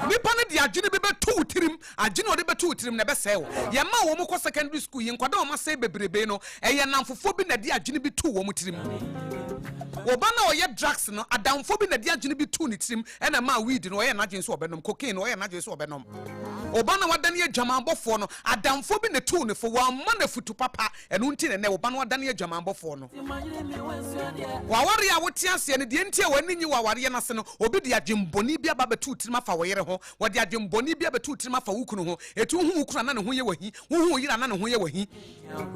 nipa ne de adwene be betu tirim adwene ode betu tirim na be sey wo ye ma wo mo ko secondary school yin kwada o ma sey bebrebe no eye namfofo bi na de adwene bi tu wo mo tirim oba na oye drugs no adamfo bi na de adwene bi tu ni tirim e na ma weed no oye na adwene so obenom cocaine no oye na adwene so obenom oba na wadane adwamambofo no adamfo bi na tu ne fo wa ma na futu papa eno nti ne oba na wadane adwamambofo no waware a wote ase ne de nti a wani nyi waware na se no obi de adwemboni bi aba betu tirim afa wo yere ho wo de adwemboni bi abetu tirim afa wukunu ho etu hu wukunu na ne ho ye wahi hu yira na ne ho ye wahi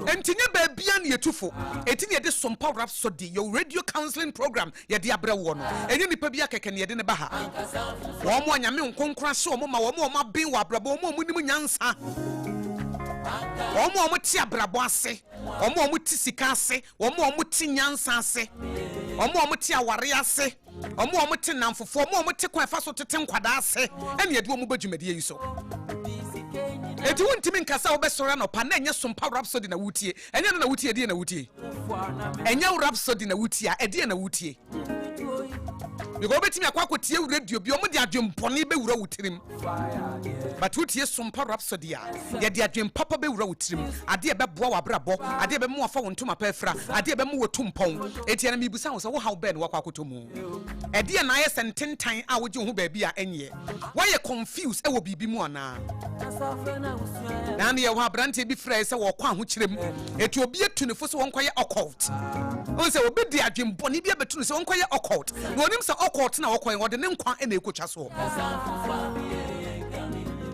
entinye ba bia na yetufo etinye de Sompa Rhapsody your radio counseling program ye de abre wo no enye nipa bia keke ne ye de ne ba ha wo mo anyame nkonkora se wo ma wo ma bin wa abrabo wo mo nim nyansa wo mo ti abrabo ase wo mo ti sika ase wo mo ti nyansa ase wo mo ti aware ase wo ti namfofo wo ti kwan fa so tete nkwada ase ene ye de wo mo badwumade yi so eti wontimi nkasa wo besora no pa na enye Sompa Rhapsody na wutie enye na wutie die na wutie enye Rhapsody na wutie a die na wutie because betimi akwakotie radio bi omo de adwempone be wura wutirim but wutie Sompa Rhapsody a ye de adwempapa be wura wutirim ade be boa wabrabo ade be mo afa wontuma pa afra ade be mo wotumpon eti na mibusa wo so wo how ben wakwakotomu ede na aye sententan a woje ho ba bi a enye why you confused e wo bibi mu ana na ne ye ho abrante bi fra se wo kwa ho kirem eti obi etunefo se won kwaye occult on se obi de adwempone bi abetunu se won kwaye occult no onim se occult na wokwan wode ne nkwa e na ekotwa so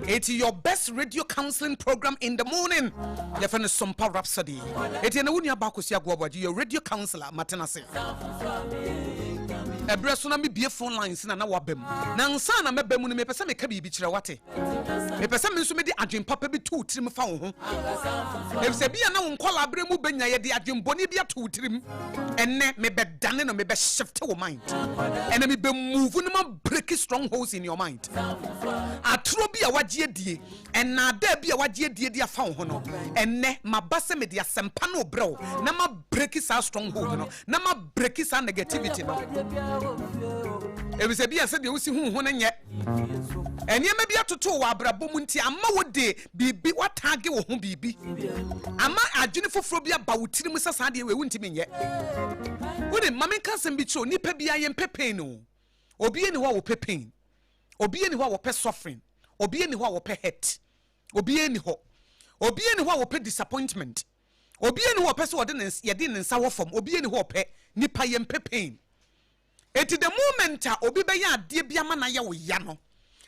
it's your best radio counseling program in the morning. Your friend Sompa Rhapsody. It's na wuni Akosua Aboagye your radio counselor matenase. Ebreso na me bie phone lines na wabem. Na nsa na mebem no me pese me ka bibi kire wate. Me pese me nso me di adwen papa bi tu tirim fa wo ho. E se bia na wo nkola abre mu benya ye di adwen boni bia tu tirim. Enne me be dane no me be shift wo mind. Enne me be move no ma break strongholds in your mind. Atro bi a wagye die enna da bi a wagye die dia fa wo ho no. Enne mabase me dia sempa no brew na ma break sa stronghold no. Na ma break sa negativity no. E be se bia se de wo si hu ho na nye enye me bia toto wa abrabo mu nti amma wo de bibi watage wo ho bibi amma adwene foforo bia ba wo tirim sasa de we wunti menye wo de mame kansem bi cho nipa bia ye pepen no obi eni ho wo pepen obi eni ho wo pe suffering obi eni ho wo pe hurt obi eni ho wo pe disappointment obi eni ho pe so de ye de nsa wo fom obi eni ho pe nipa ye pepen eti the moment a obi be ya ade bia ma na ye wo ya no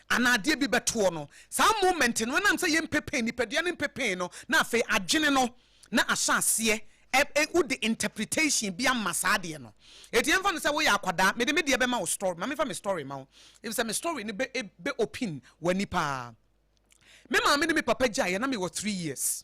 ana ade bi beto no sa moment no na am say ye pepen nipa dua ne pepen no na afa adwene no na asase wo the interpretation bia masade no eti emfa no say wo ya akwada me de be ma wo story ma me fa me story ma wo if say me story ni be open wani pa me ma me ni me papa jaye na me was 3 years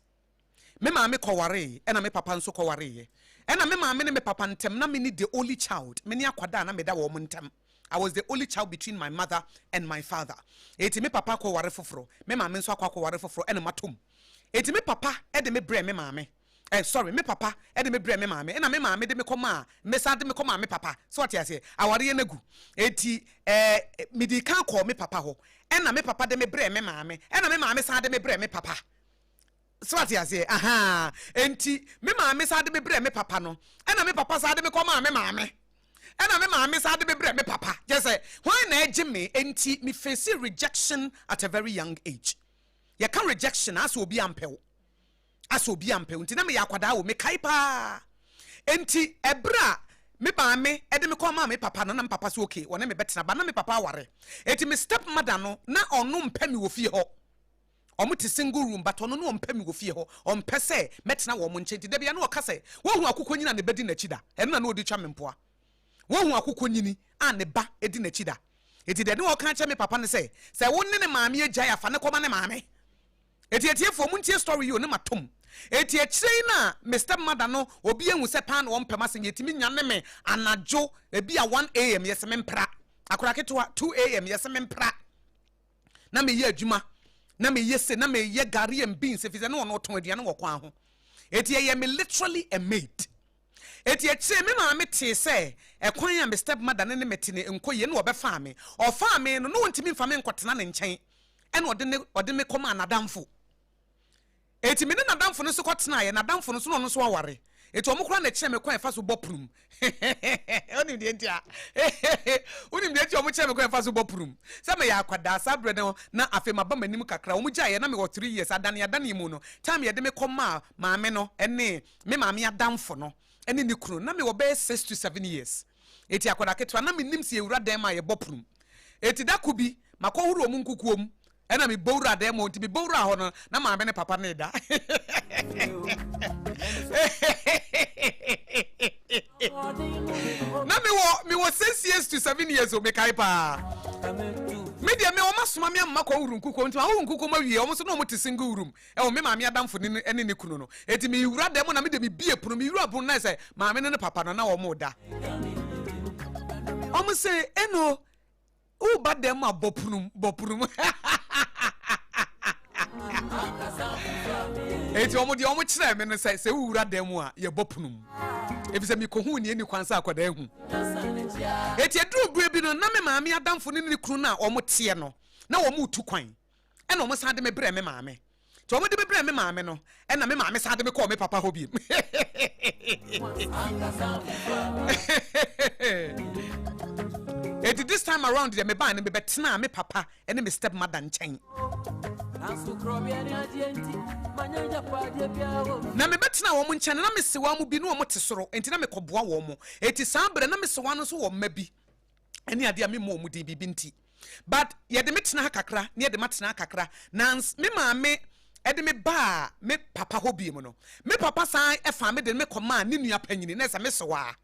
me ma me koware e na me papa nso koware e na me ma me ni me papa ntem na me ni the only child me ni akwada na me da wo ntem I was the only child between my mother and my father. Eti me papa ko ware foforo. Me maame nso akwa ko ware foforo ene matom. Eti me papa e de me bre me maame. Sorry, me papa e de me bre me maame. Na me maame de me koma, me sa de me koma me papa. So what you say? Aware nagu. Eti me di kan call me papa ho. Na me papa de me bre me maame. Na me maame sa de me bre me papa. So what you say? Aha. Enti me maame sa de me bre me papa no. Na me papa sa de me koma me maame. And me mama say de me papa. Just say when na eje me enti me face rejection at a very young age. You can rejection as obi ampew. As obi ampew. Enti na me yakwada wo me kai pa. Enti ebra me ba me e de me call mama me papa no na papa so okay. Wona me betena ba na me papa ware. Enti me step mother no na ono mpa me wo fie ho. Omo te single room but ono no mpa me wo fie ho. Ompe se metena wo mo nche enti da bia na o ka se wo hu akokɔ nyina ne bedi na chida. Eno na odi twa me mpoa. Won hu akokɔ nyini a ne ba edi na chida eti de ne wo kan che me papa ne se won ne maame agya afa ne kɔma ne maame eti fo mu ntie story yo ne matom eti ekire na Mr. Mother no obi ehu se pan wo mpema se yetimi nya ne me anajo ebi a 1 am yese me mpra akora ketwa 2 am yese me mpra na me ye adwuma na me yese na me ye gari and beans efi se ne wo no ton aduane wo kwan ho eti ye me literally a maid eti eche me ma me te se ekwan ya me step mother ne me te ne enkoye ne obefa me ofa me no no ntimi mfa me nkotena ne nchen ene ode me koma nadamfo eti me ne nadamfo no so kotena ye nadamfo no so no so aware eti omukura na kire me kwan fa so boprum onim de ntia onim de ntia omukire me kwan fa so boprum se me ya akwada sabre ne na afi maba manim kakra omugya ye na me 3 years adane mu no time ye de me koma maame no ene me maame adamfo no ene ni kunu na me wo be 6 to 7 years eti akwada ketwa na me nim se ewura dan ma ye boprum eti da kubi makohuru omu nkukuom ena me bowura dan mo nti me bowura ho no na maame ne papa ne da na me wo 6 years to 7 years o me kai pa me dia me o masoma me amma ko uru nkukuom nti awu nkukuom awie o mo so no mo te single room e o me maame adamfo ne ene ne kunu no eti me ewura dan mo na me de me bie puno me ewura puno na say maame ne papa no na o mo da o mo say eno u ba dem aboprum eti omo di omo kire me no say se wura dem a ye bopunum efise mi ko hu ni kwansa akwada ehu eti eduru bure bi no na me maame adamfo ne kunu na omo tie no na omo tu kwan e na omo sa de me bre me maame to omo de me bre me maame no e na me maame sa de me ko me papa hobi eti this time around the me ban me betena me papa and me stepmother nchen na me betena wo mu nchen na me se wa mu bi no wo te soro enti na me koboa wo mu eti sambre na me se wa no so wo ma bi eni ade a me mo mu di bibi nti but ye de metena ha kakra ne ye de matena kakra na me maame ede me ba me papa hobi mu no me papa san e fa me de me koma ne nua panyini na se me se wa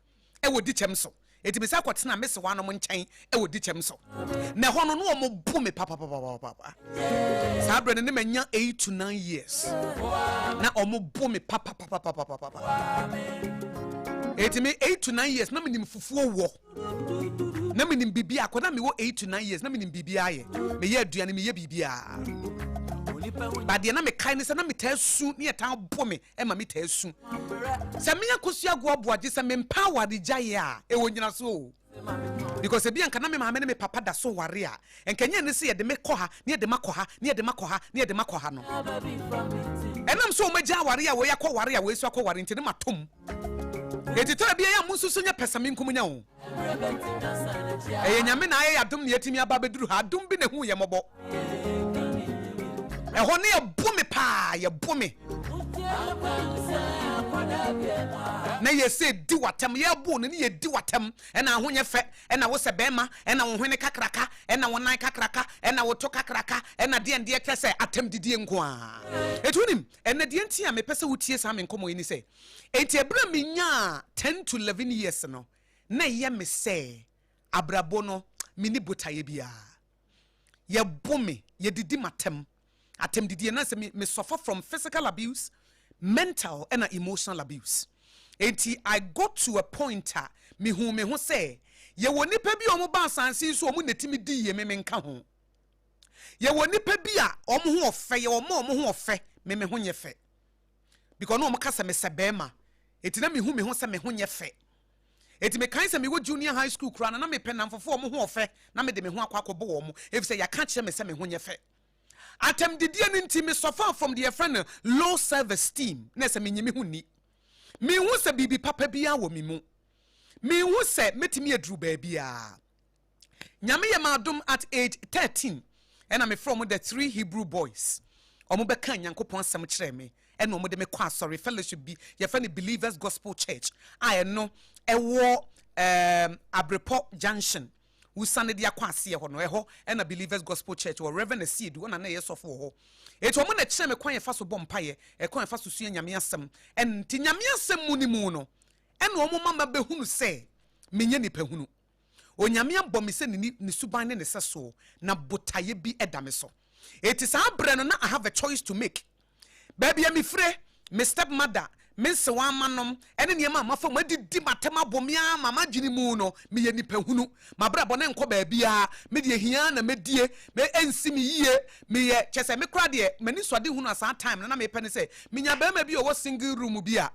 e wo di chem so eti me sa kwotena me se wa no mo nchen e wo di chem so na ho no no mo bu me papa sa bre ne manya 8 to 9 years na omo bu me papa eti me 8 to 9 years na me nim fufuo wo na me nim bibia akoda me wo 8 to 9 years na me nim bibia ye me ye aduane me ye bibia but na me kai ni se na me tasu ne ta bo me e ma me tasu se me Akosua go Aboagye se me empower the jaye a e wonyina so because e bi anka na me maame ne me papa da so ware a enkenye ne se ye de me kɔ ha ne ye de makoha ne ye de makoha ne ye de makoha no enam so magya ware a wo yakɔ ware a wo esu akɔ ware nti ne matom eti to bia ya munsusu nya pesame nkumunya wo nyame na aye adom ne yetimi aba beduru ha adom bi ne hu ye mɔbɔ ho ne ye bu me pa ye bu me na ye se di watem ye bu ne ye di watem na ho nye fe na wo se bema na wo hwene kakraka na wo nan kakraka na wo to kakraka na de ende kese atem didie nko a etunim na de enti a me pese wutie sa me nkomo ni se enti ebra me nya 10 to 11 years no na ye me se abrabo no mini botaye bia ye bu me ye didi matem atem didie na se me suffer from physical abuse, mental and emotional abuse. Enti I got to a point me hu say ye woni pa bi omo ba sanse so omo netimi di ye me nka ho ye woni pa bi a omo ho ofe ye omo ho ofe me ho nye fe because no omo kasa me sebema eti na me hu se me ho nye fe eti me kan se me wo junior high school kura na me penam fofo omo ho ofe na me de me ho akwa bo omo if say ya ka kire me se me ho nye fe atem didie nti me suffer from the friend low self esteem na se me nyimi hu ni me hu se bibi papa bia wo me mu me hu se metimi aduru ba bia nyame ye madum at age 13 and I'm from the 3 Hebrew boys omo be kan Nyankopon asem kire me and omo de me kwa sorry fellowship bi ye friend Believers Gospel Church I no e wo Abrepo Junction usane dia kwase ho no eho na Believers Gospel Church or Reverend Seed wona na yesofo ho eto mo na kire me kwan ye fa so bompaye e kwan fa so sua nyame asem en ti nyame asem mu ni mu no en o mo mama behunu se menye nipa hunu onyame abɔ me se ni suban ne seso na botaye bi edame so eti sa abre no na I have a choice to make baby me frɛ me stepmother me se wa manom ene ne ma mafa madidi matema bomia mama dwini mu no me ye nipa hunu mabra bɔ ne nkɔ ba bia me de hia na medie me ensi me yie me ye kyese me kra de mani sode hunu asa time na me pɛ ne se menya ba ma bi o single room bi a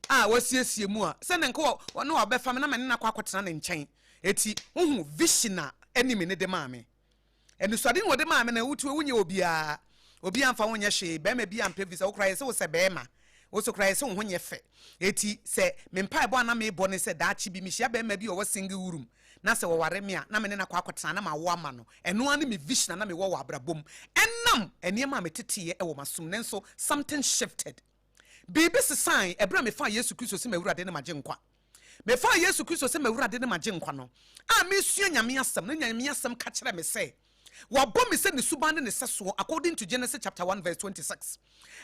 wasiesie mu a se ne nko no obefa me na me na kwa akotena ne nkyɛn eti uhu vision a enemy ne de maame enu so ade no de maame na wutu wunye obi amfa wonye hwe be ma bi ampe visa wo kra se wo se be ma wo so kra se wo honye fe eti se me mpa ebo na me ebo ne se daachi bi me hia be ma bi o single room na se wo ware me a na me ne na kwa akotena na ma wo ama no enu ane me vision na me wo abrabom enam eniema me teteye e wo masum nenso something shifted bibi se sign ebra me fa Yesu Kristo se mawurade ne magye nkwa me fa Yesu Kristo se mawurade ne magye nkwa no a me sua nyame asem na nyame asem ka kire me se wabɔ me se ne suban ne seso according to Genesis chapter 1 verse 26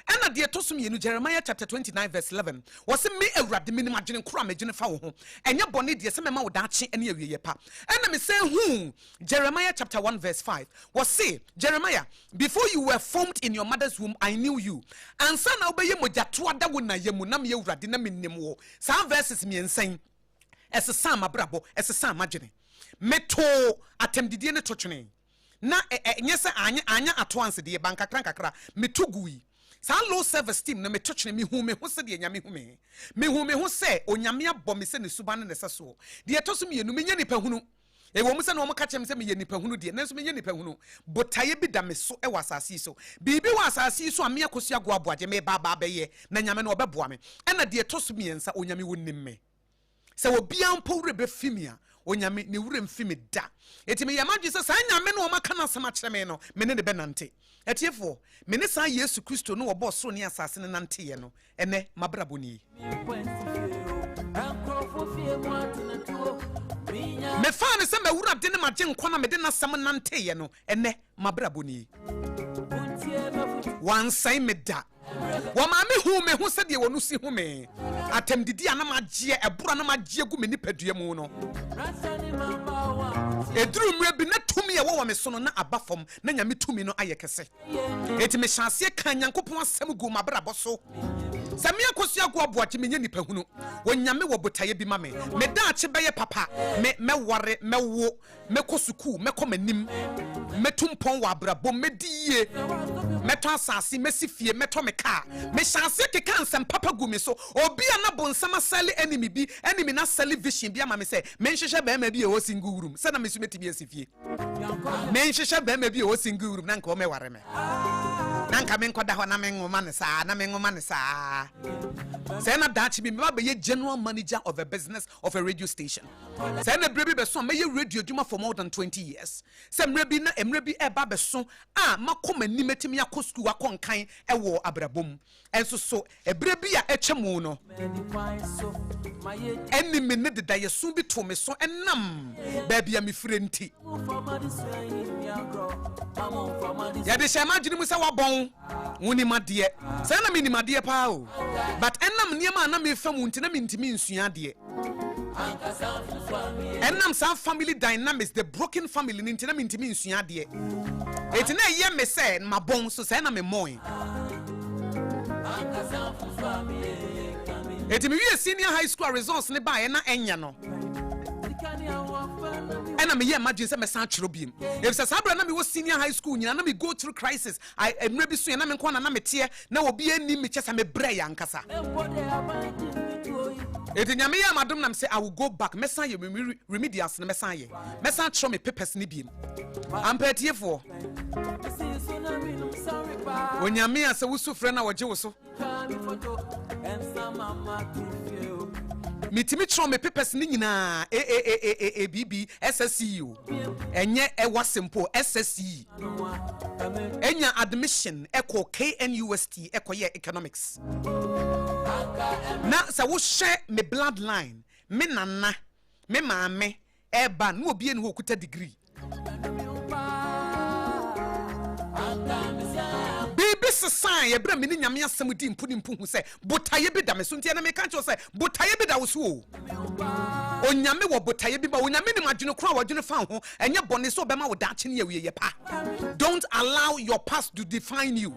and at the etosum yenu Jeremiah chapter 29 verse 11 was me awurade me ne magye nkwa magye fa wo ho enye bone de se me ma wo daache ene awieye pa and me say Jeremiah chapter 1 verse 5 was say Jeremiah, before you were formed in your mother's womb I knew you and son na obeye mojato ada wo na yemu na me awurade na me nim wo some verses me ensan ese sam abrabo ese sam magye meto atemdidie ne totwene na nyese anya atoanse de banka krankakra metugui sa low self esteem na metotwene me hu se de nyame hu me hu se onyame abɔ me se ne suban ne seso de etosum yenu me nya nipa hunu ewo mu se na o maka kyem se me ye nipa hunu de nanso me nya nipa hunu botaye bi da me so e wasase so bibi wasase so ame Akosua go Aboagye me ba ye na nyame no obɛboa me na de etosum yensa onyame wonim me se obi ampo rebe fimia onyame ne wure mfimi da eti me yamagye se sa nyame no maka na asema kyerɛ me no me ne de benante etiefo me ne sa Yesu Kristo no obo so ne asase ne nante ye no ene mabrabo ni me fa ne se mawurade ne magye nkwa na me de na asem nante ye no ene mabrabo ni wansan me da wama me hu se de wonu si hu me atemdidi ana magye ebura na magye gu me nipadua mu no eduru mre bi na tumi ye wo me so no na abafom na nyame tumi no ayekese eti me hyase kan Nyankopon asem gu mabrabo so sami Akosua go Aboagye me nya nipa hunu wonyame wo botaye bi ma me daache beye papa me ware me wo me kosuku me komanim me tumpon wa abrabo me diye me to asase me sifie me to me ka me hyase keka nsem papa gu me so obi ana bonsam asale enemy na sale vision bi ama me se me nhwehwe be ma bi e wo single room se na me su metimi asifie me nhwehwe be ma bi e wo single room na nka o me ware me na nka me nkoda ho na me ngoma ne saa say na dachi bi me ba be general manager of a business of a radio station say na brebi be so me radio djuma for more than 20 years say mrebi na emrebi e ba be so makoma ni metimi akosku akonkan e wo abrabom enso so ebrebi a etwemu no eni me ne de yesu bi to me so enam ba bia me frenti ya de shema gini mu se wabon woni made say na me ni made pa o but enam niema na me fam ntina me ntimi nsua de enam some family dynamics the broken family ntina me ntimi nsua de etina ye me say mabon so say na me moy etimi we senior high school results ne ba na enya no and I'm imagine say me san chirobiem if say sabra na me wo senior high school nyina na me go through crisis I emre bi so na me nko na me tie na obi ani me kyesa me bre ya nkasa nyame ya madom na me say I will go back me san ye remedials na me san throw me papers ni biem ampetiefo onyame ase wo sufre na woje wo so mitimi throw me papers ni nyina BB SSCU enye ewa simple SSC enya admission eko KNUST eko ye economics na sa wo share me bloodline me nana me maame eba no obi eni okuta degree sign ye bra me ni nyame asem di mpu hu se botaye bi da me so ntia na me kan cho se botaye bi da wo so onyame wo botaye bi ba onyame ni madwene kro wadwene fa ho enye bone so be ma wo da kye ne ye pa. Don't allow your past to define you.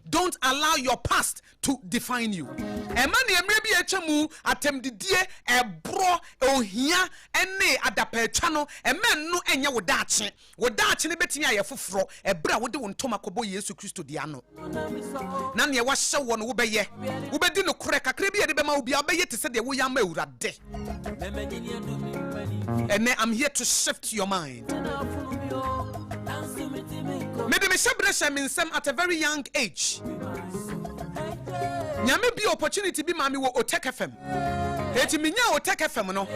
Don't allow your past to define you. Ema ne emre bi etwamu atemdidie ebro ohia ene adapa etwa no ema no enye wo da kye ne betimi aye foforo ebra wo de wo ntoma kobo Yesu Kristo dia no na ne wahye wo no wo beye wo bedi no kore kakra bi ye de be ma obi abeye te se de wo yam awurade. And I'm here to shift your mind. Maybe me shabrasha me nsem at a very young age. Nyame bi opportunity bi ma me wo Otek FM. Eti me nya Otek FM no.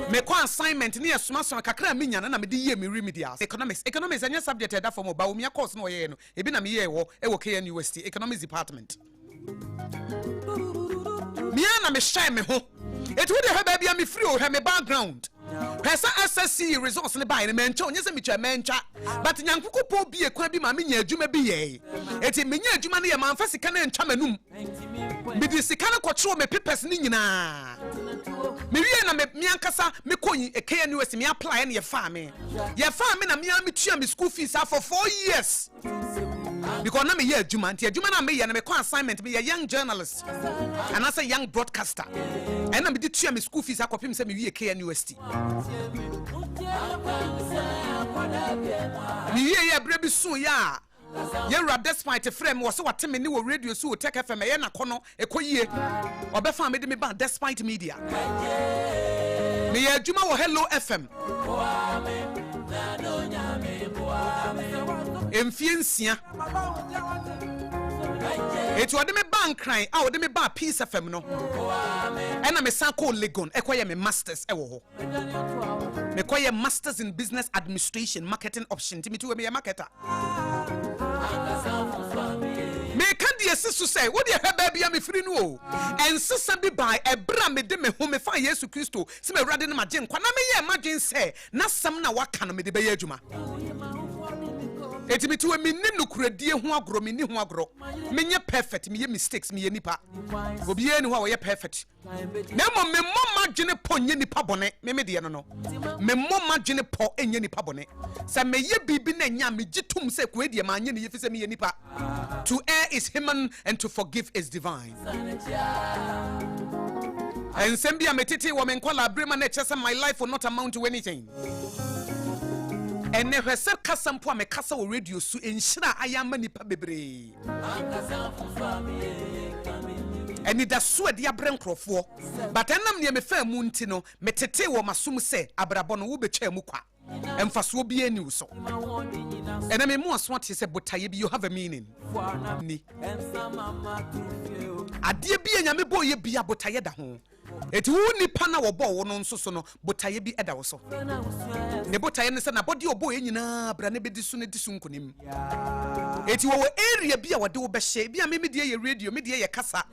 Me ko assignment ne yesoma so kakra me nya na me de ye me remedials. Economics anya subject e da for mo ba wo me course no ye no. Ebi na me ye wo e wo KN University Economics department. Me na me shine me ho. It would have baby me free or have me background. Pesa SSC results in the buy and mention, yes, me mencha. But Yankuko po be a quabi mammy, Juma be ye. It is me, Jumani, a man, Fassican and Chamanum. Be the Sicana control me peppers nina. Miriana me Miancasa, me coin a KNUS, me apply any farm. Your farm in a Miami me school fees are for 4 years. Because I'm a year Jumanti, Jumana me and me assignment be a young journalist and as a young broadcaster. And I'm the teacher me school fees I copy me a KNUST. Me yeah baby soon ya. Yera despite a frame was what me new radio so take FM na kono ekoyie. Obefa me de me ba despite media. Me ya Juma wo Hello FM. Emfiensia etu ode me bank cry a ode me ba Peace FM no ena me san call Legon ekoye me masters ewo ho me koye masters in business administration marketing option timi tu me marketer me kan die sisu say wo de heba bia me free no o ensesa bi by ebra me de me ho me fa Yesu Kristo se me wrade na magye nkwa na me ye magye say na sam na waka no me de be ye adwuma. Eti mitu me nim no kuradie ho agro me ni ho agro menye perfect me ye mistakes me ye nipa obi ye ni ho wo ye perfect na mo me mama dwene po nye nipa bone me de no me mama dwene po enye nipa bone se me ye bibi na nya me gitum se ko edie ma nye ne ye fi se me ye nipa. To err is human and to forgive is divine. And sembia metete wo men kwala brema na chese my life will not amount to anything. And never said Casampo me casa radio su enshira ayama nipa bebre. And it does sweat the abren crofo. But enam near me fair muntino, me tete wo masum se abrabono wo be chemukwa. And for so be any so. And I mean, most what he said, but you have a meaning. Ni. A dear be a boy, ye be a botayeda home. It won't pana or bow on so no, but I be at also. The botayan is an body or boy in Branabe disunkunim. It will area be our do beshe, be a media radio, media casa.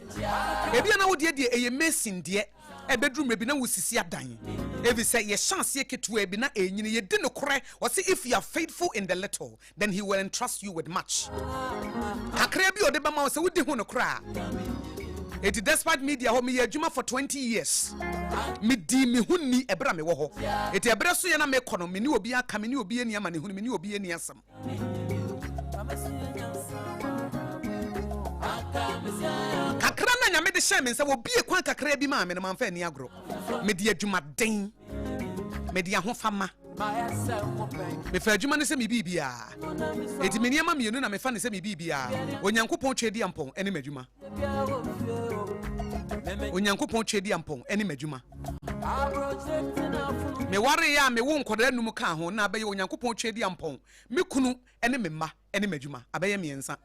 Maybe an old dear a messing dear. A bedroom may be no see a dying. If you say your chance, ye to a bina, and you didn't cry, or see if you are faithful in the little, then he will entrust you with much. A crabby or the bama, so we didn't want to cry. It is despite media home me Juma for 20 years. Me di me hunni ebra me wo ho. It ebra so ye na me kono me ni obi aka me ni obi eni ama ne hunu me ni obi eni asam. Kakra na nya me de hye me se obi ekwan kakra bi ma me no manfa ni agro. Me di adwuma den. Me di ahofama. Me fa adwuma ne se me bibia. Eti me niam mienu na me fa ne se me bibia. Onyankopon twedi ampon ene madwuma. Onyankopon twedi ampon ene madwuma. Me ware ya me wo nkodara num ka ho na abaye Onyankopon twedi ampon. Me kunu ene me ma ene madwuma. Abaye miensa.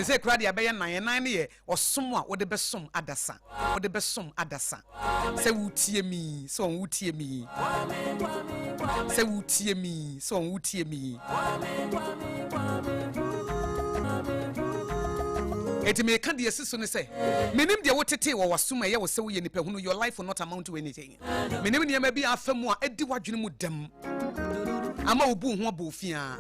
Se kradi abaye nan ne ye osom a wo de besom adasa. Wo de besom adasa. Se wutie mi, so wutie mi. Se wutie mi, so wutie mi. Eti me kan de asiso ne se menim de wotete wo wasoma ye wo se wo ye nipa hunu your life will not amount to anything. Menim ne ma bi afamu a edi wadwene mu dam ama obu ho abofia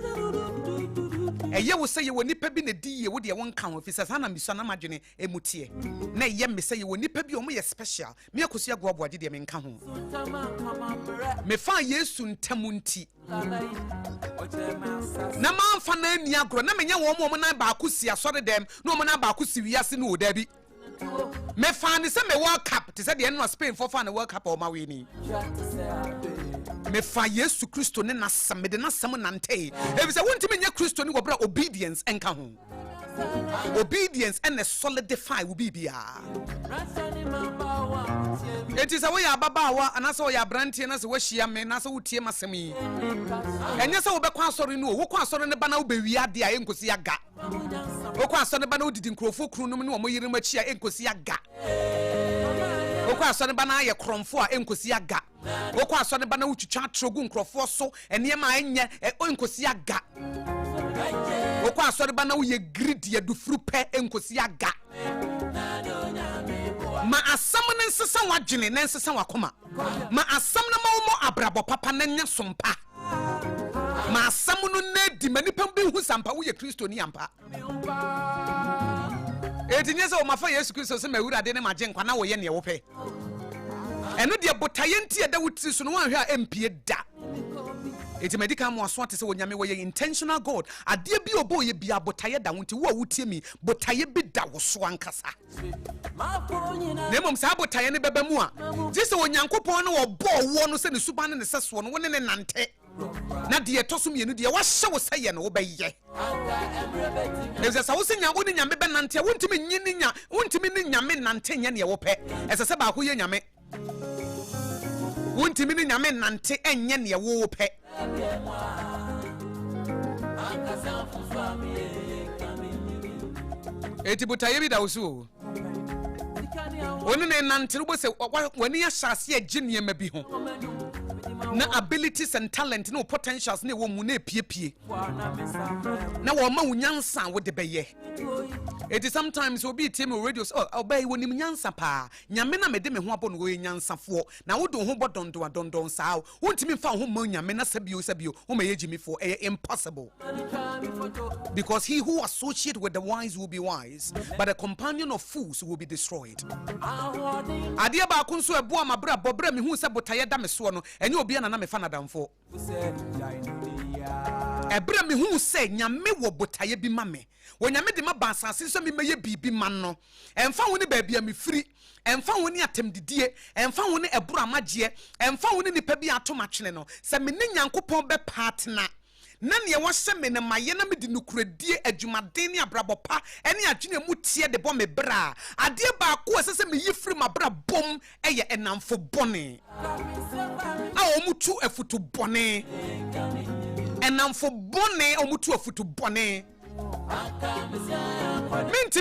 eye wo se ye wo nipa bi na di ye wo de won kan ofisa sana miso na madwene emutie na ye me se ye wo nipa bi o mo ye special me Akosua Aboagye de me nka ho me fa Yesu ntamunti na manfa na ani agro na menye wo mo na ba akosi asore dem na mo na ba akosi wiase no odabi me fa ne se me World Cup te se de no Spain for fa na World Cup o ma we ni me fa Yesu Kristo ne nasam me de nasam nante ebi se wontimi nya Kristo ni wobra obedience enka ho obedience and solidify will be bia it is a way ababawa anasa wo ya brantie na se wo hia me na se wo tie masem yi enye se wo be kwa asori no wo kwa asori ne bana wo be wi ade a enkosi aga wo kwa asori ne bana wo didi nkrofo kru no ne wo yire machi a enkosi aga wo kwa asori ne bana ye kromfo a enkosi aga wo kwa asori ne bana wo twitwa trogu nkrofo so ene ma enye enkosi aga okwa asori ba na wo ye greedy ye dufuru pe enkosi aga ma asam ne nsesa wadwene ne nsesa wakoma ma asam na ma wo abrabo papa na nya sompa ma asam no na di manipa bi hu sampa wo ye Kristo ni ampa etinye se o mafa Yesu Kristo se mawura de ne maje nkwa na wo ye ne wo pe eno de botaye ntie da wutiri so no wanhwe a empie da eti medical mo aso atese wonyame wo ye intentional God ade bi obo ye bia botaye da wonti wo awutie mi botaye bi da wo so ankasa nemom sa botaye ne beba mu a jise onyankopon ne wo bo wo no se ne suban ne seso no wone ne nante na de etoso mienu de wa hye wo saye ne wo beye ese sa wo se nya wo ne nyame be nante wontimi nyini nya wontimi ne nyame nante nya ne wo pe ese se ba ko ye nyame wontimi ne nyame nante enye ne wo pe eti botaye bi da usu oni ne nante bo se wani ya shase agine ma bi ho na abilities and talent no potentials na wo mu na epiepie na wo ma wunyansa wo de beye it is sometimes will be team radios obey woni nyansa pa nyame na mede me ho abo no wo nyansafo na wo do ho bodondon saa wontimi mfa ho ma nyame na sabio wo ma yejimifo impossible because he who associate with the wise will be wise but the companion of fools will be destroyed adia ba ko nso ebo amabra bobra me hu se botaye da me so no enye obi na me fa nadamfo ebra me hu se nyame wo botaye bi ma me wonyame de ma ba asase so me meye bibi man no emfa wo ne ba bia me firi emfa wo ne atemdidie emfa wo ne ebura magye emfa wo ne nipa bi atomatwene no se me ne nyankopon be partner na ne wo hye me ne maye na me di nukuradie adwumaden ne abrabopa ene adwene mu tie de bo me bra ade ba ko asese me yifiri mabra bom eye enamfo bone a omutu afutu bone enamfo bone omutu afutu bone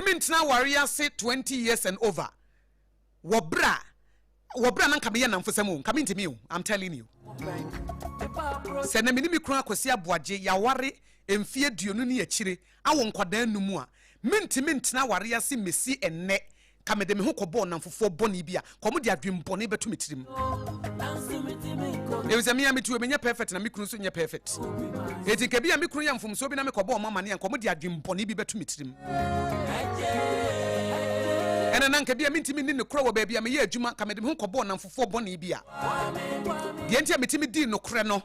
minti na warrior say 20 years and over wobra nanka me namfo sam nka minti me I'm telling you se na minimi kru Akosua Aboagye ya ware emfie duonu ne yakire awo nkwadan numu a minti na warrior say mesi enne ka me de me ho kobo namfofo bone bia komo de adwembone betu metirim e wese me amitu me nya perfect na me kru so nya perfect eti ke bia me kru ya mfomso bi na me kobo mama ne komo de adwembone bi betu metirim ena nanka bia mintimi ni ne kro wo ba bia me ye adwuma ka me de ho kobo namfofo bone bia de entia metimi di no kre no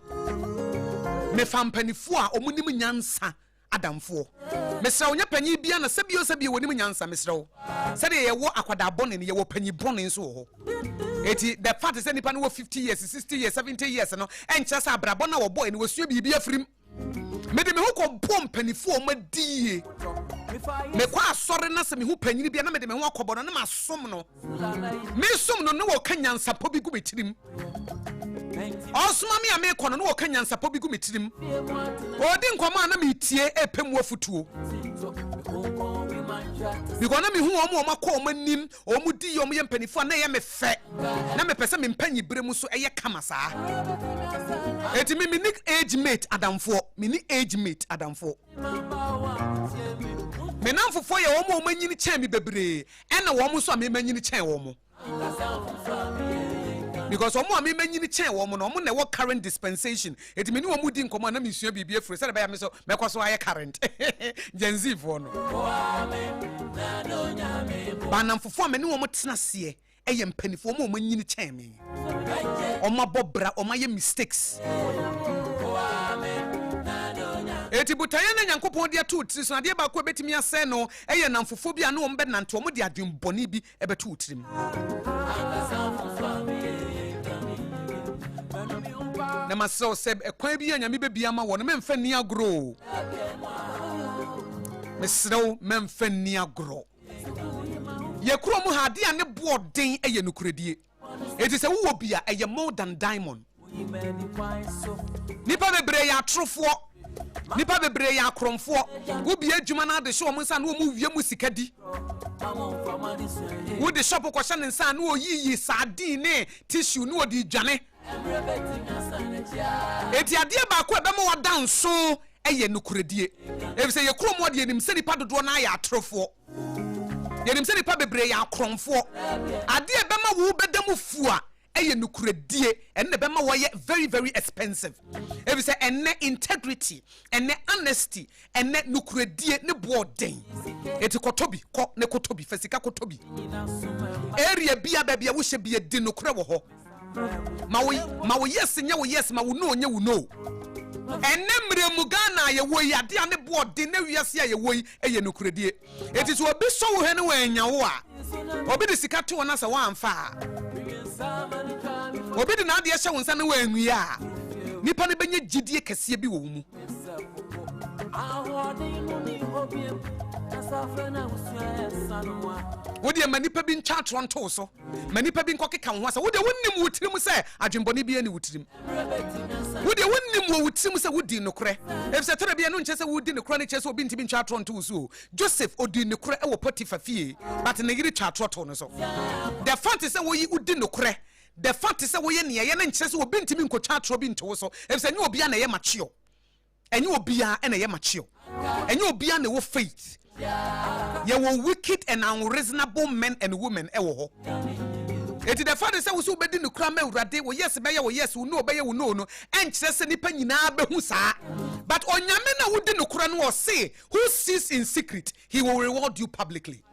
me fampanifo a omunim nyansa adamfo mesra onya panyi bia na sabio wonim nyansa mesra wo se de ye wo akwada bone ne ye wo panyi bone nso ho eti the fact is nipa no 50 years 60 years 70 years no encha sa abrabo na wo boy ne wasua bibi afrim me de me ho ko bom panifo o madie me kwa asore na se me hu panyini bia na me de me ho akobo no na masom no me som no no wo kanyansa po bi gu metirim osuma me a me kono no wo kanyansa po bi gu metirim odi nkoma na me tie epemu afutuo because na me hu omo makọ omanim omudi yom ye mpanifo na ye me fe na me pese me mpanyi bremu so eye kama saa eti me ni age mate adamfo me ni age mate adamfo me namfofo ye omo omanyini chen me bebre ena wo mo so a me manyini chen wo mo because omo me manyini chen wo mo no mo na wo current dispensation eti me ni wo mudi nkomo na me sua bibia free say ba me so me kwaso aye current Gen Z fo no banamfofo me ni wo mo tena se eye mpanifo mo omanyini chen me oma bobra oma ye mistakes eti butaye na nyankopon de atu tiri so ade ba ko betimi ase no eye namfofo bia no ombe nante omo de adwemboni bi ebetu utirim na maso se ekwan bi anya me bebia ma wo no memfa ni agro mesrew memfa ni agro ye kuro mu ha de ane boden eye nukuredie eti se wo bia eye more than diamond nipa bebre ya trofo nipa bebre ya kromfo wo bia adwuma na de hye wo nsa na wo mu wie mu sikadi wo de shop ko hye nsa na wo yiyi sardine ne tissue na wo di dwane eti ade ba ko ebe mo wadanso eye nukuredie ebi se ye krom wo de nim se nipa dodo na ya trofo ye nim se nipa bebre ya kromfo ade ebe ma wo bedamu fua eye nukuredie enne be ma wo ye very very expensive ebi se enne integrity enne honesty enne nukuredie ne boden eti kotobi ko ne kotobi fasika kotobi area bia bia wo hye bia di nukure wo ho ma wo yes nya wo yes ma wo no nya wo no enne mremu Ghana ye wo yade ane boden na wiase ye wo eye nukuredie eti so obi so wo he ne wo anya wo a obi de sika to na sa wa amfa obi de na de hye wonsa ne wa anwi a nipa ne benye gidie kese bi wo mu wodi e manipa bi ncha tronto so manipa bi nkokeka ho asa wodi wonnim wutirim se adwenbone bi ani wutirim wodi wonnim wutirim se wodi nokre efse tere bi anu nche se wodi nokre ne che se obi ntimi ncha tronto so Joseph odi nokre e wo Potiphar fie but ne yiri cha tronto no so the fact is say wo yi odi nokre the fact is say wo ye ne ye na nche se obi ntimi nkocha tro bi nto so efse nye obi a na ye machio enye obi a na ye machio enye obi a na wo faith ye were wicked and unreasonable men and women ewo ho eti the father say wo so bedi no kra ma urade wo yes be ye wo yes wo no be ye wo no no enkyere se nipa nyina be hu saa but onyame na wo di no kra no say who sees in secret he will reward you publicly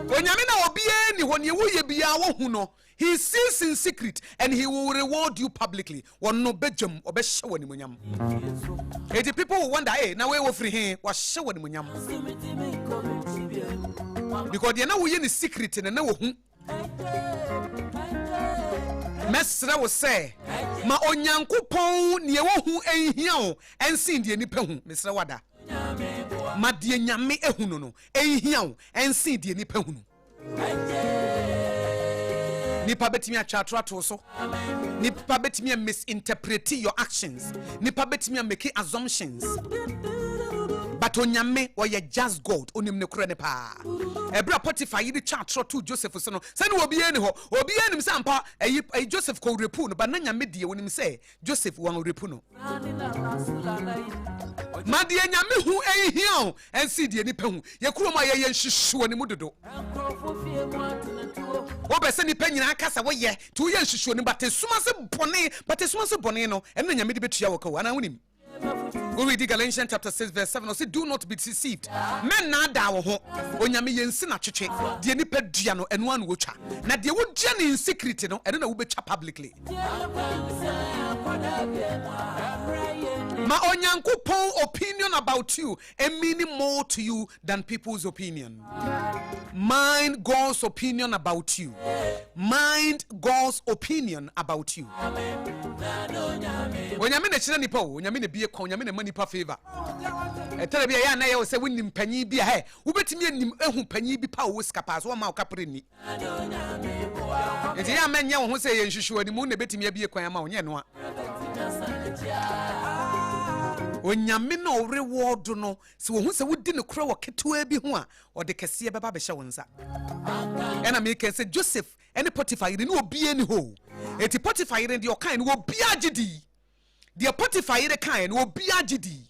onyame na obi e ni ho ne wo ye bia wo hu no he sees in secret and he will reward you publicly won no bejam obehye woni munyam eti people will wonder hey na we wo free he wa hye woni munyam because they na wo ye ni secret na wo hu mesra wo say ma onyankopon ne wo hu ehia o ensin de nipa hu mesra wada ma de nyame ehunu no ehia o ensin de nipa hu nipa betimi achatrato so nipa betimi misinterpret your actions nipa betimi make assumptions but onyame wo ye just God onim ne kure ne pa ebra Potiphar yi de chatro to Joseph so no se ne obi eni ho obi enim se ampa ayi Joseph ko repu no but na nyame de wonim se Joseph wan repu no ma de nyame hu ehia ensi de nipa hu ye kuro ma ye nhwehwo ne mudodo wo be se nipa nyina aka sa wo ye to ye nhwehwo ne but esuma se bone no eno nyame de betua wo ka wo ana wonim. We read Galatians chapter 6 verse 7. I say, do not be deceived. Men na da wo ho. Onyame yensi na twetwe. De nipa dua no eno anu wotwa. Na de wo dua ne in secret no eno na wo betwa publicly. Ma onyankopon opinion about you meaning more to you than people's opinion. Mind God's opinion about you. Mind God's opinion about you. Onyame na chira nipa o, onyame na bie kwa, onyame na manipa favor. Etere bia ya na ye se wonim panyi bia he, wo betimi anim ehu panyi bi pa wo skapa so ma wo kapre ni. Enti ya menye wo ho se ye nhwehwe ani mu na betimi abie kwa ma wo nye no a. Onyame no reward no se wo hu se wodi ne kura wo ketewa bi ho a ode kese beba be hye wonza ena me ke se Joseph ene Potiphar yire ne obi ani ho eti Potiphar yire de okan ne obi agidi de Potiphar yire kan ne obi agidi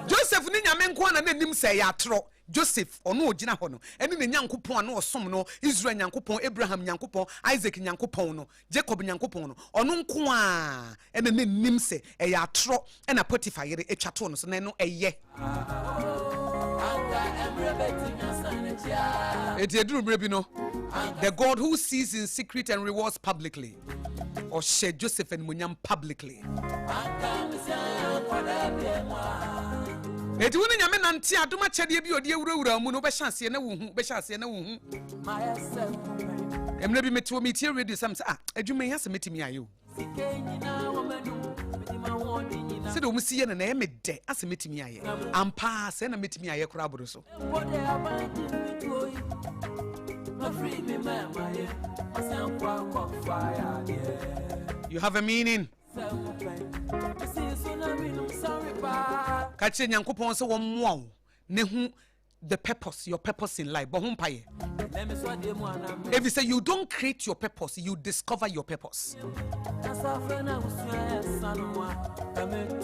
Joseph ni nyame nko na nanim se ya atro Joseph ono ogina ho no ene ne nyankopon ana osom no Israel nyankopon Abraham nyankopon Isaac nyankopon no Jacob nyankopon no ono nko a ene ne nim se e ya atro ena Potiphar yire etwato no so na no eye the God who sees in secret and rewards publicly or share Joseph and Munyam publicly. Eti woni nyame nante adoma chede bi odi ewurawura mu no be chance na wo hu emre bi meto mi tie radio sam say adwuma ya se metimi ayo Said o msi ye na e me de ase metimi aye ampa se na metimi aye kora aboro so. You have a meaning. Kache nyankopon se wo mmoa wo ne hu the purpose, your purpose in life. But if you say you don't create your purpose, you discover your purpose.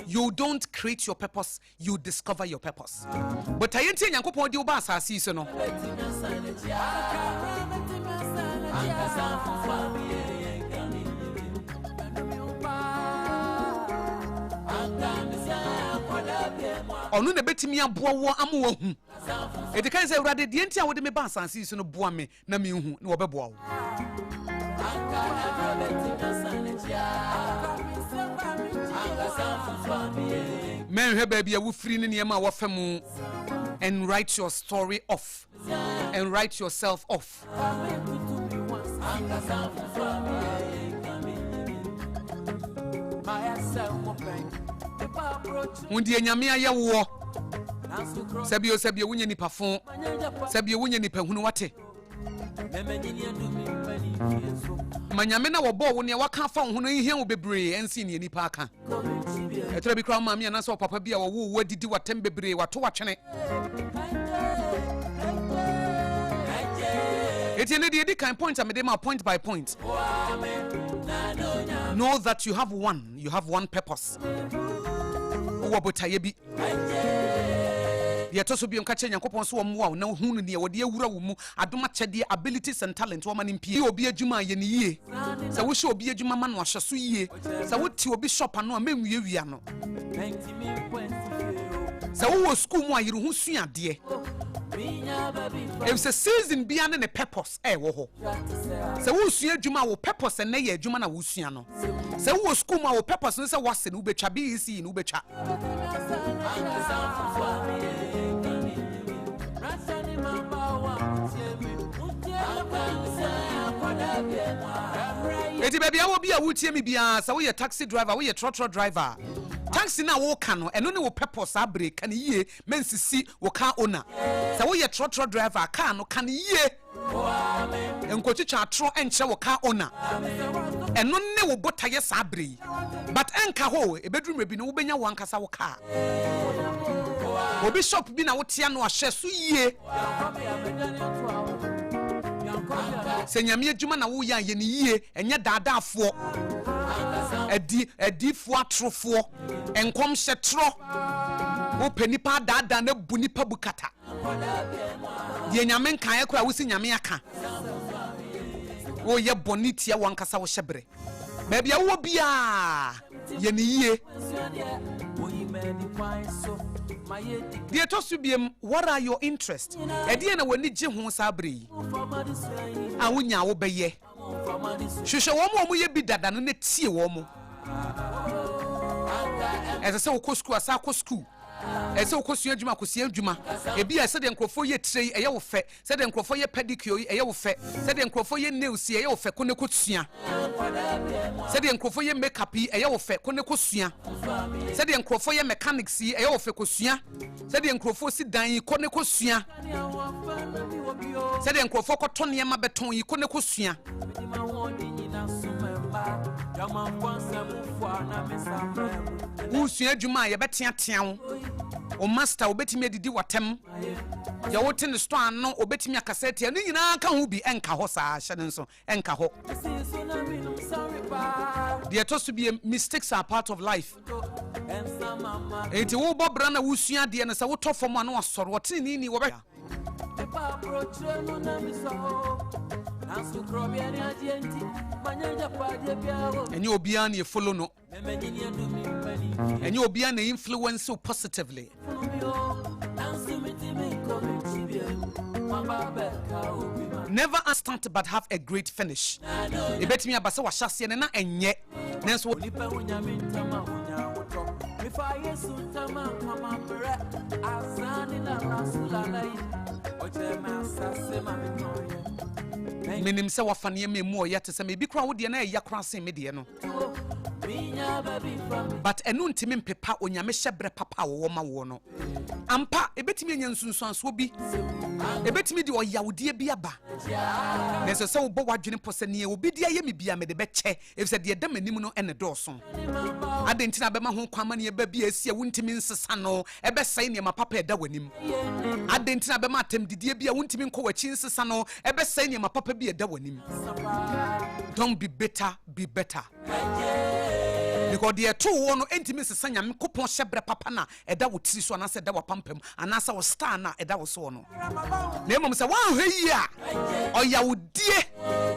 You don't create your purpose, you discover your purpose. But I ain't saying nyankopon di oba asase so no. Onu na betimi aboa wo amoa hu. E de kan say urade de entia wo de me ba asansi so no boa me na me hu na wo beboa wo. Men he baby a wo free ne niam a wo fam and write your story off and write yourself off. Undi enyame aye wo sabio wunye nipa fon sabio wunye nipa hunu wate manyame na wo bo wo ne waka fa hunu ihe wo bebre ensi ne nipa aka etra bi kra maami na so papa bi a wo wadidi watem bebre wato watwene etiene de kind point amede ma point by point. Know that you have one purpose. Wobotaye bi ye to so bi onka che nyankopon so wo na hunu ne wo de awura wo mu adoma chede abilities and talent wo mane mpie obi adwuma ye ne yie sa wo hye obi adwuma ma no ahye so yie sa wo ti obi shop anoamenwie wia no sa wo school mu ayire hu suade if a season be an a purpose wo ho sa wo sua adwuma wo purpose na ye adwuma na wo sua no sa wo school mu wo purpose no sa wase no betwa BEC no betwa eti baby awo bi a wutie mi bia sa wo ye taxi driver wo ye trotro driver taxi na wo ka no eno ne wo purpose abre kan yie mensisi wo ka owner sa wo ye trotro driver ka no kan yie enkochicha atro enche wo ka owner eno ne wo botaye sa abre but enka ho ebedrum bi no wo benya wo ankasa wo ka obi shop bi na wo tia no ahye so yie senyame adwuma na wo ya ye ne yie enye daadaafo adifo atrofo enkom hye tro wo panipa daada na bu nipa bukata de nyame nkan akura wo si nyame aka wo ye bonitia wankasa wo hyebre baby a wo bia ye ne yie dear Tosubiem, what are your interests? Ediana when ni je ho sabri. Awunya wo beye. Hwehwe wo mo ye bi dada no na tie wo mo. Ese se wo ko school asa ko school. Ese wo ko sua adwuma ko sua adwuma. Ebi ese de nkrofo ye trei eye wo fe. Se de nkrofo ye pedicure eye wo fe. Se de nkrofo ye nails eye wo fe ko ne ko sua. Se de nkrofo ye makeup eye wo fe ko ne ko sua. Se de nkrofo ye mechanics eye wo fe ko sua. Se de nkrofo si dan ko ne ko sua. Se de nkrofo ko tone ma beton yi ko ne ko sua. Usua adwuma ye betia tia o master obetimi adidi watem ya wote ne store no obetimi akasete no nyina ka ho bi enka ho saa hye ne so enka ho the to to be mistakes are part of life enti wo bobra na wusua de ne sa wo tofo mo na wasoro wote ni wo be enye obia na follow no enye obia na influence so positively never a start but have a great finish ebetimi abase wa hyase ne na enye nenso Minim se wafane me mu oyate se me bi kra wo de na ya kra sen me de no. But enu ntimi mpepa onyame hyebre papa wo ma wo no. Ampa ebetimi anya nsunsuanso bi. Ebetimi de oyawde bi aba. Na se wo bo wadwene pose ne obi de aye me bia me de be che. Efse de da manim no ene dɔɔso. Adentina be ma ho kwama ne ba bi asia wontimi nsesa no ebe sai ne ma papa eda wanim. Adentina be ma atem didie bi a wontimi nkɔ wachi nsesa no ebe sai ne ma papa bi eda wanim. Don't be better, be better. Because the two one entimi nsesa nyame kopon hyebre papa na eda wo tiri so anase eda wo pampam anase wo star na eda wo so no. Na emom se wan hwe yi a oyawdie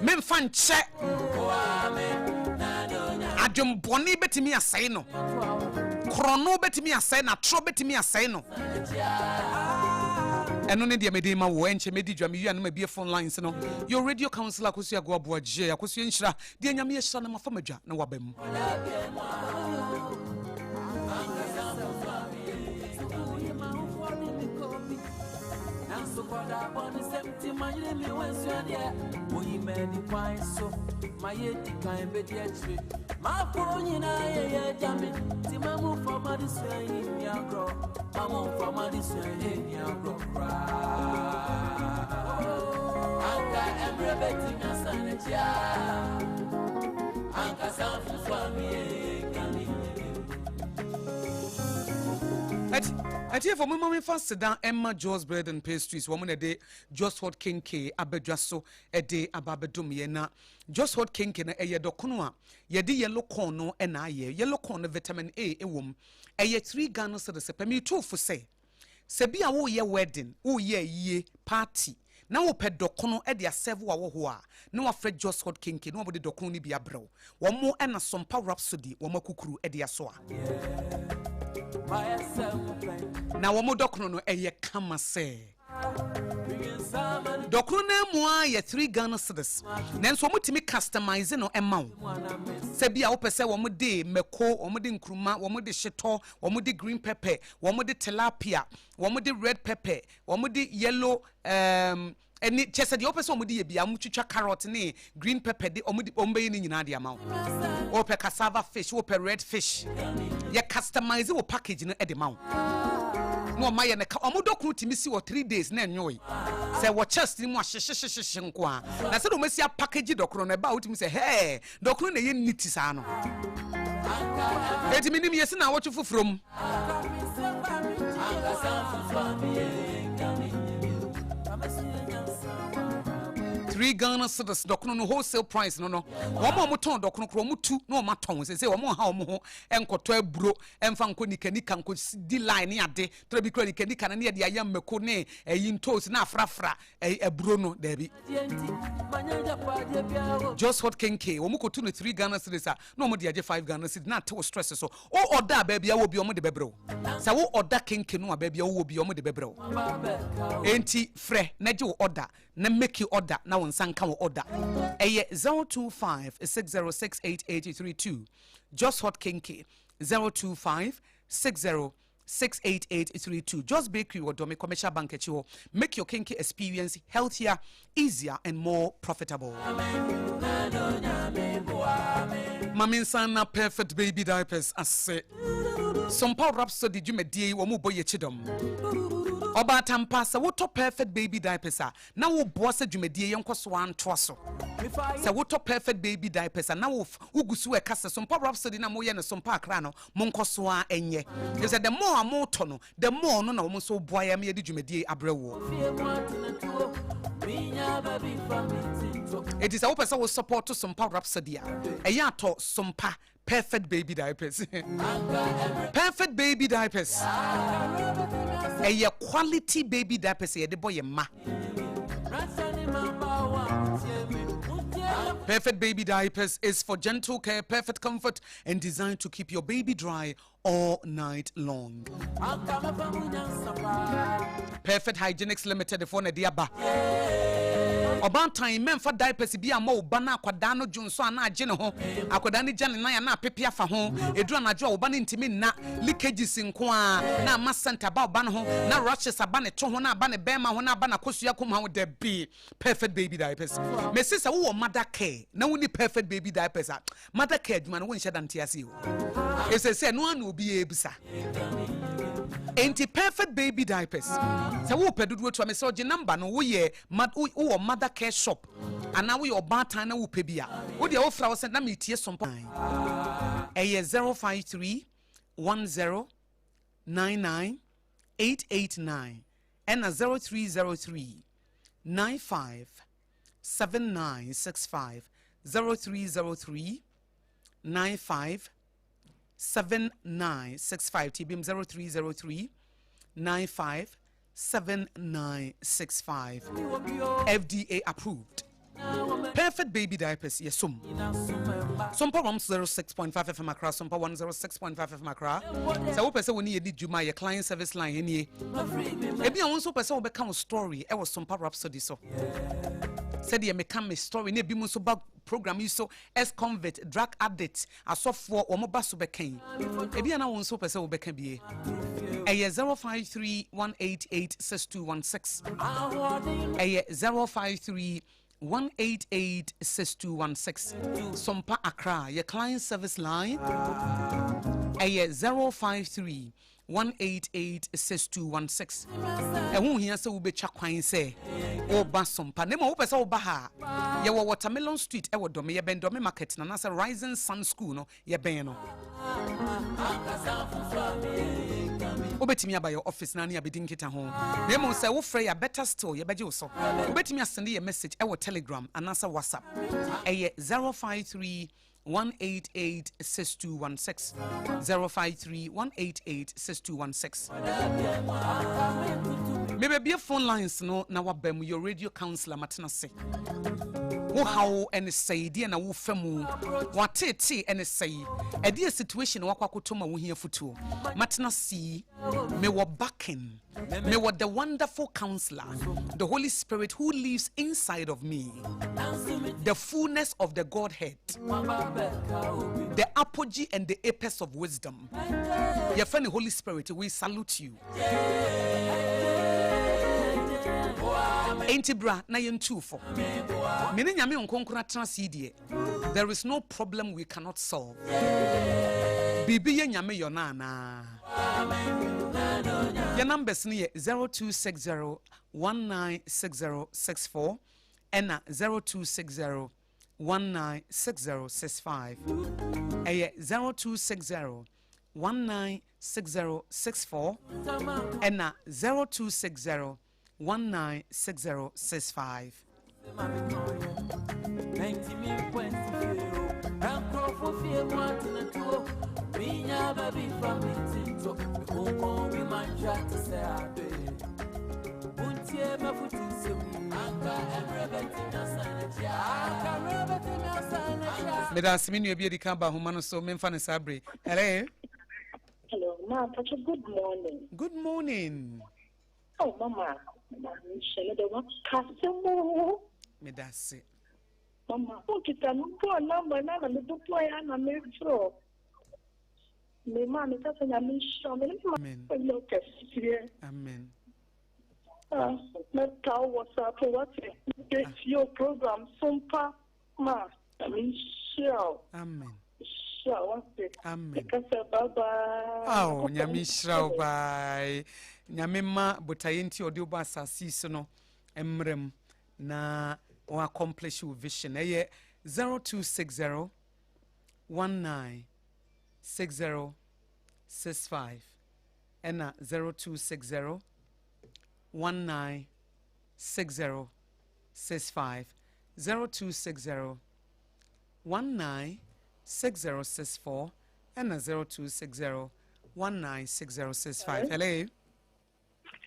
memfa nche adwembɔne betimi asɛe no krono betimi asɛe na tro betimi asɛe no eno ne de mede ma wo enche medi dwa me yu anoma bie phone lines no your radio counselor Akosua go Aboagye Akosua nhyira de nyame yɛhyira na mafa madwa na wabam my head can't be the my phone I jammy. Timamu for my display in your grow. Mamu for my display in your grow. Anka everybody na sanity. Anka something for me. At here for my mom fast down Emma Joe's bread and pastries. Woman a day, just hot kinky, abedjaso, a day ababedum yena. Just hot kinky na eye dokunwa. Yedi yellow corn and I yellow corn vitamin A wom. Eye 3 Ghana cedis per me 2 for say. Sebi a wo ye wedding, wo ye party. Na wo pe dokono e dia serve wa wo ho a na wa fred just hot kinky no wo de dokono ni bia brew wo mo e na Sompa Rhapsody wo makukuru e dia so a na wo mo dokono no e ye kama se dokono na mu a ye 3 Ghana cedis nanso wo mutimi customize no e ma wo se bia wo pese wo mo de meko wo mo de nkruma wo mo de hyeto wo mo de green pepper wo mo de tilapia wo mo de red pepper wo mo de yellow eni chese de opese omudi ye bia mutwitwa carrot ne green pepper de omudi ombe ni nyina de ama wo ope cassava fish ope red fish ye customize wo package no e de ma wo no ma ye ne omudokunu timisi wo 3 days na enyoy se wo chest ni mu ahyehyehyehyehye nko a na se do mesi package dokunu na ba wotimi se hey dokunu na ye niti sa no eti minim yesi na wo twufufrom 3 Ghana cedis dokono no wholesale price no wo mo ton dokono kro mo tu no ma ton se wo mo ha wo mo ho enkoto aburo emfa nko nikanika nko di line ne ade to bi kro nikanika na ne de ayam meko ne eyin toast na afrafra aburo no da bi just hot kinky wo mo ko tu no 3 Ghana cedis a no mo de age 5 Ghana cedis na te stress so o order ba bia wo bi o mo de bebrew sa wo order kinky no ba bia wo bi o mo de bebrew enti frɛ na je wo order na make you order na wonsanka wo order eye 025606882 just hot kinky 025606882 just bakery or domi commercial bank echiwo make your kinky experience healthier easier and more profitable Mami sana perfect baby diapers ase Sompa Rhapsody djumedie wo mo boye chidom Oba tampa sa wo top perfect baby diapers a na wo boa sa djumedie yenkoso anto so sa wo top perfect baby diapers a na wo ugusu e kasa Sompa Rhapsody na mo ye ne Sompa akra no mo nkoso a enye you say the more mo to no the more no na wo so boa ya me ye djumedie abrewo it is a person will support to Sompa Rhapsody a ya to Sompa perfect baby diapers perfect baby diapers a quality baby diapers ye de boy ma perfect baby diapers is for gentle care, perfect comfort and designed to keep your baby dry all night long. Perfect Hygienics Limited for Nediaba. Oban time men for diapers be a mo bana kwadano junso ana agye ne ho akwadane gya ne nan na apepia fa ho edura na jo oban ntimi na leakages nko a na ma center ba oban ho na rushes aba ne to ho na aba ne bema ho na aba na kosua kom ha de be perfect baby diapers me sisa wo mother care na woni perfect baby diapers a mother care adwuma no won hye dante ase ho esese no ana obi ebisa anti perfect baby diapers so wo pedudu to me so je number no wo ye wo mother care shop ana wo ye obatan na wo pe bia wo de wo fra wo send na me tie sompa 053 10 99 889 and 0303 95 7965 0303 95 7965 TBM 0303 95 7965 FDA approved. Perfect baby diapers, yes, Sompa 106.5 FM across, Sompa 106.5 FM across. So, what person we need you my client service line any? Maybe I want to person will become a story. I was Sompa Rhapsody so. Said you become a story. Maybe most about program you so ex-convict, drug addict, a software or mobile super king. Maybe I want to person will become be. 053 188 6216. 053 188 6216. Sompa Accra, your client service line. 053 188 6216. And who here so will be chakwain say, oh, Basompa, Nemo Opes or Baha. Ya Watermelon Street, Ewo Dome, ya Ben Dome Market, and as a Rising Sun School, no, ya Beno. Obetimi by your office na ya bedin kita ho nemo say wo frɛ ya better still ya beje so obetimi send a message e wo telegram and answer whatsapp 053 188 6216 053 188 6216 maybe be phone lines no na wabam your radio counselor matena se wo how and say dia na wo famu watete and say e dia situation wakwakotoma wo hia futuo matena see me wo backing me what the wonderful counselor the Holy Spirit who lives inside of me, the fullness of the Godhead, the apogee and the apex of wisdom. Your friend the Holy Spirit, we salute you. Entibra na yentu for. Mene nyame onkonkora transidie. There is no problem we cannot solve. Bibi ye nyame yonana. Your numbers ni 0260 196064 and 0260 196065. 0260 196064 and 0260 196065. Medas minu ebi edika ba homa so memfa ne sabre. Hello. Hello, Ma. Good morning. Good morning. Oh, Mama. Michelle, the one customer. Medas. Mama, what is the number? Now, the boy and a metro. Me, man, it's a mission. Amen. Amen. Not how what's up, what's your program, Sompa, Ma. I mean, sure. Amen. Sure, Amen. Bye-bye. Oh, nyami shrao bye. Nyamema butayenti odioba asasi so no emrem na o accomplish your vision. 0260 196065 and 0260 196065 0260 196064 and 0260 196065. Hello.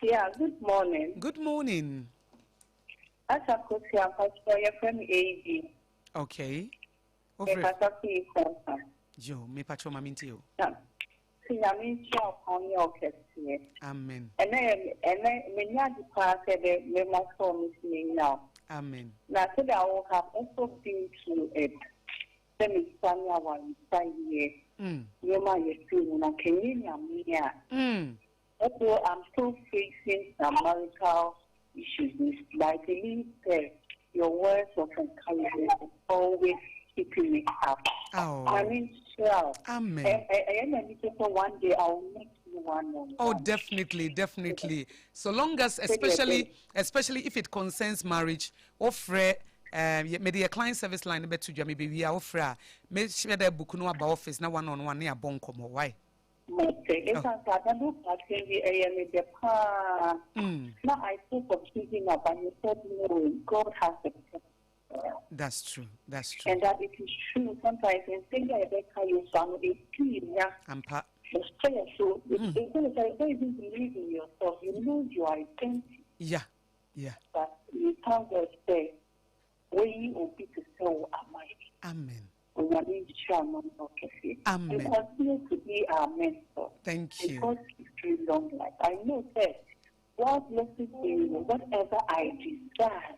Yeah, good morning. Good morning. That's Akosua, Pastor, from AD. Okay. Over. Yo, me patro maminti yo. Amen. Amen. And then many of the parts that they must form now. Amen. Now, so that I will have also been to it. Then it's family 5 years. You might feel na Kenya. Also, I'm still facing some marital issues. But I believe your words of encouragement is always keeping me up. Oh. I mean, sure. Amen. And one day I'll meet you one. Oh, definitely. So long as, especially if it concerns marriage, offer maybe a client service line bet to maybe we are offer. Make sure that book no about office na one near bonkomo. Why? Now I think of choosing up, and you said no, God has a plan. That's true. And that it is true. Sometimes in saying that you sound a clear. So it's going to don't even believe in yourself. You know your identity. Yeah. But you can't just say, where you will be to say, am I? Amen. Amen. You continue to be our mentor. Thank you. Because it's too long life. I know that God blesses me. Whatever I desire,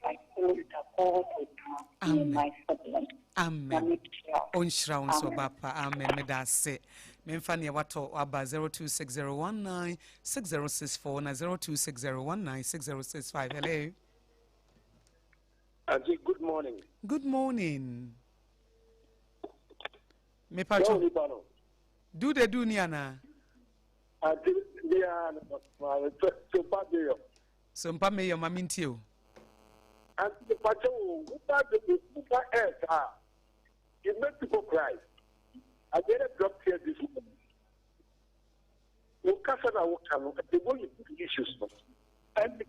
I hold it all the time in my family. Amen. Onshra so bapa. Amen. Me da se. Memfa ne wato aba 026019 6064 na 026019 6065. Hello. Auntie, good morning. Good morning. Me pacho. Do the duniana. Auntie, they are Sompa Mayor. Sompa Mayor, mamintio. Auntie, pacho, who are it makes people cry. I get a drop here this morning. You can't say that the way you put issues, and I don't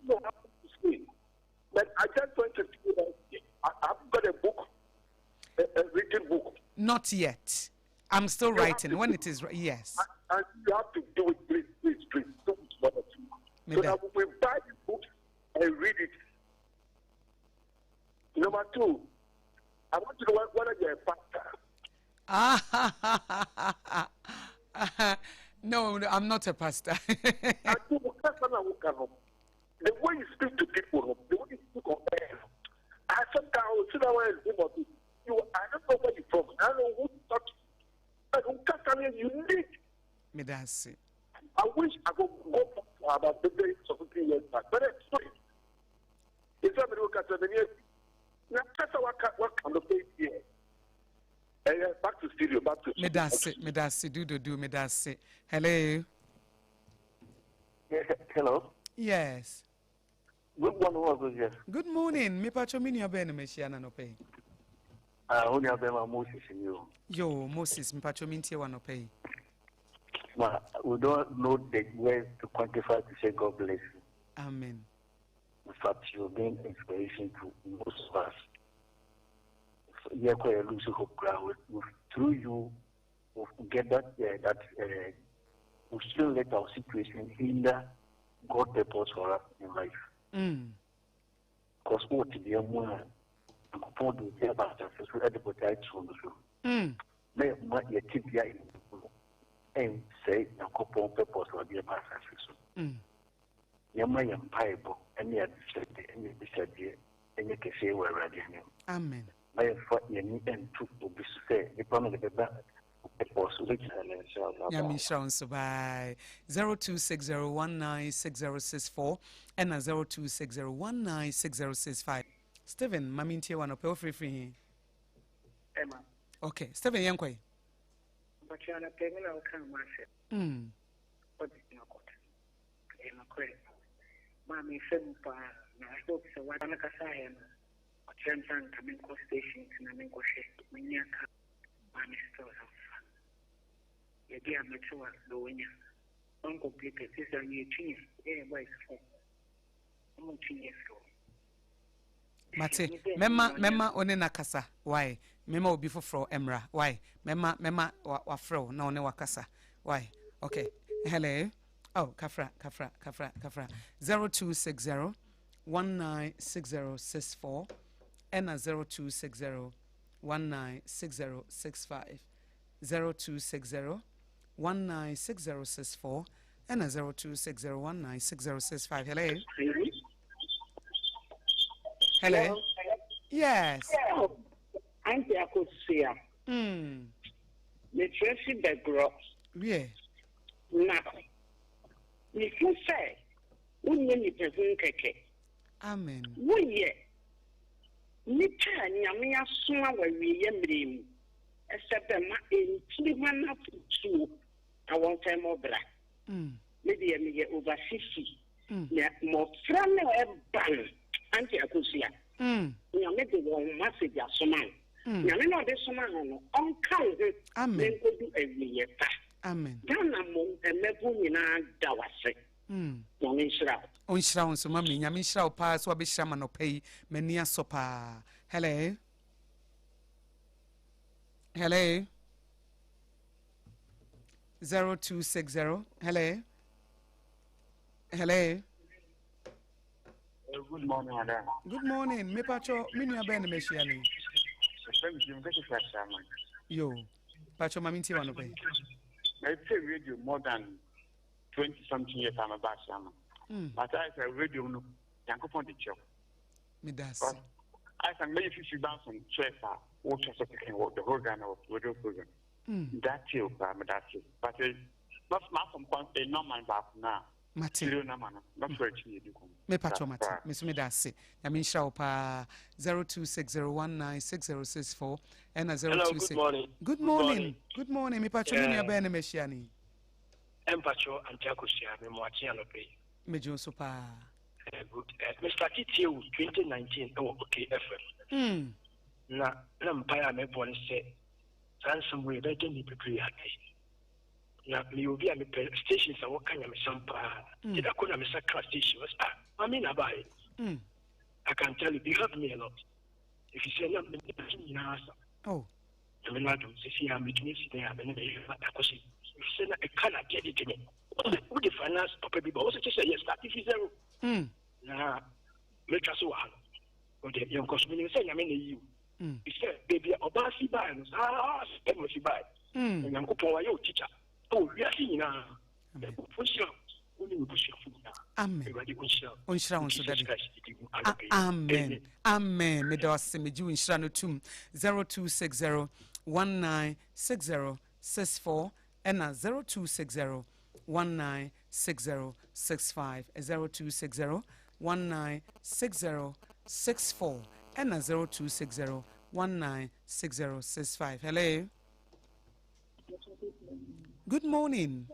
know how to say. But I just want to tell you that I've got a book, a written book. Not yet. I'm still writing. When it is, yes. And you have to do it, please. Do it. So that we buy the book and read it. Number 2, I want to know whether you're a pastor. No, I'm not a pastor. The way you speak to people, the way you speak on air, I sometimes sit down and think of it. I don't know where you're from. I don't know who to talk to. But who can't tell you need. Me that's it. I wish I could go back to about the days of 3 years back. But it's sorry. It's not going to be now, that's what kind of place here. Back to studio, back to me that's it. Do me that's it. Hello. Hello. Yes. Good morning, yes. Good morning. Me pacho mini abene me shiana no pay. Only abema Moses in you. Yo, Moses, me pacho mintie wa no pay. We don't know the way to quantify to say God bless you. Amen. In fact, you bring inspiration to most of us. Yeah, quite a loose hope ground. Through you, we'll get that we still let our situation hinder God's purpose for us in life. Because what the one upon the about us is at the potential. May your tip and say a couple purpose or the about us. Yamay and Bible, and yet said, and you can say we're ready. Amen. I have fought your need and took to be say, the problem of the back. Yami Shaun so by 0260196064 and 0260196065. Stephen, mamintie one up free. Emma. Okay, Stephen Yankwe. But you are not paying no come myself. What is no good? Emma Credit. Mammy Sempa, I hope so. What I'm a Casayan, or Champion coming coast station, and I'm in Goshe, Minyaka, Mammy Stores. The dear mature, the winner. Uncomplicated, this is a new change. Boys for 2 years ago. Mate, mema one nakasa. Why? Mema obi foforo emra. Why? Mema wafro na one wakasa. Why? Okay. Hello. Oh, kafra. 0260 196064 and 0260 196065. 0260 196064 and 0260 196065. Hello. Hello. Yes. Auntie Akosua. The Tracy Begro. Yeah. Now, if you say, we need to drink. Amen. We Nika Yamia Suma where we yembrim. Except the ma in Chiliman up to a 1 time over. Maybe I may over 50. Yeah, more from a ban. Auntie Akosua. Maybe one message as a man. You know, this man on count. Amen. Go do every year. Amen. Dana mo emebu nyina dawase. On shroud so mami nyame shroud pa so abehira ma no pay mani aso pa. Hello. Hello. 0260. Hello. Hello. Good morning, Adam. Good morning. Me pacho me nua be na me hia ni. Yo. Pacho mami ti wa no pay. I say radio more than 20 something years I'm a bass shaman. But I say radio no Yankopon the job. Me das. I can make 50 bounce on Chesa, watch us can work the whole gun of radio program. That's you, that's it. But not smart from a normal back now. Mate. Not very cheap. Me pacho mate. Miss me das it. Yamin shao pa 0260196064 and a 026. Good morning. Good morning. Good morning. Me pacho me nua be na me hia ni. Empacho Akosua me mo achi anope. Me jo so pa. Good. Mr. Titio 2019 okay FM. Na mpaya me bone se ransom we be ni prepare ade. Na me obi a me stations a wakanya me Sompa. Did I call me sacred station was I mean about I can tell you helped me a lot. If you say not me oh. I mean, I don't see I'm between there and then because you say I cannot get it to me. What the finance people also just say yes, that if you zero. Nah, make us one. But the young cosmetic say I mean you. He said, baby, Obasi buy and spend what you buy. And I'm going to teacher. Oh, we are seeing now. Push your Amen. Onshira on so daddy. Amen. Amen. Me do se me ju onshira no tum 0260 196064 and 0260 196065 0260 196064 and 0260 196065. Hello. Good morning.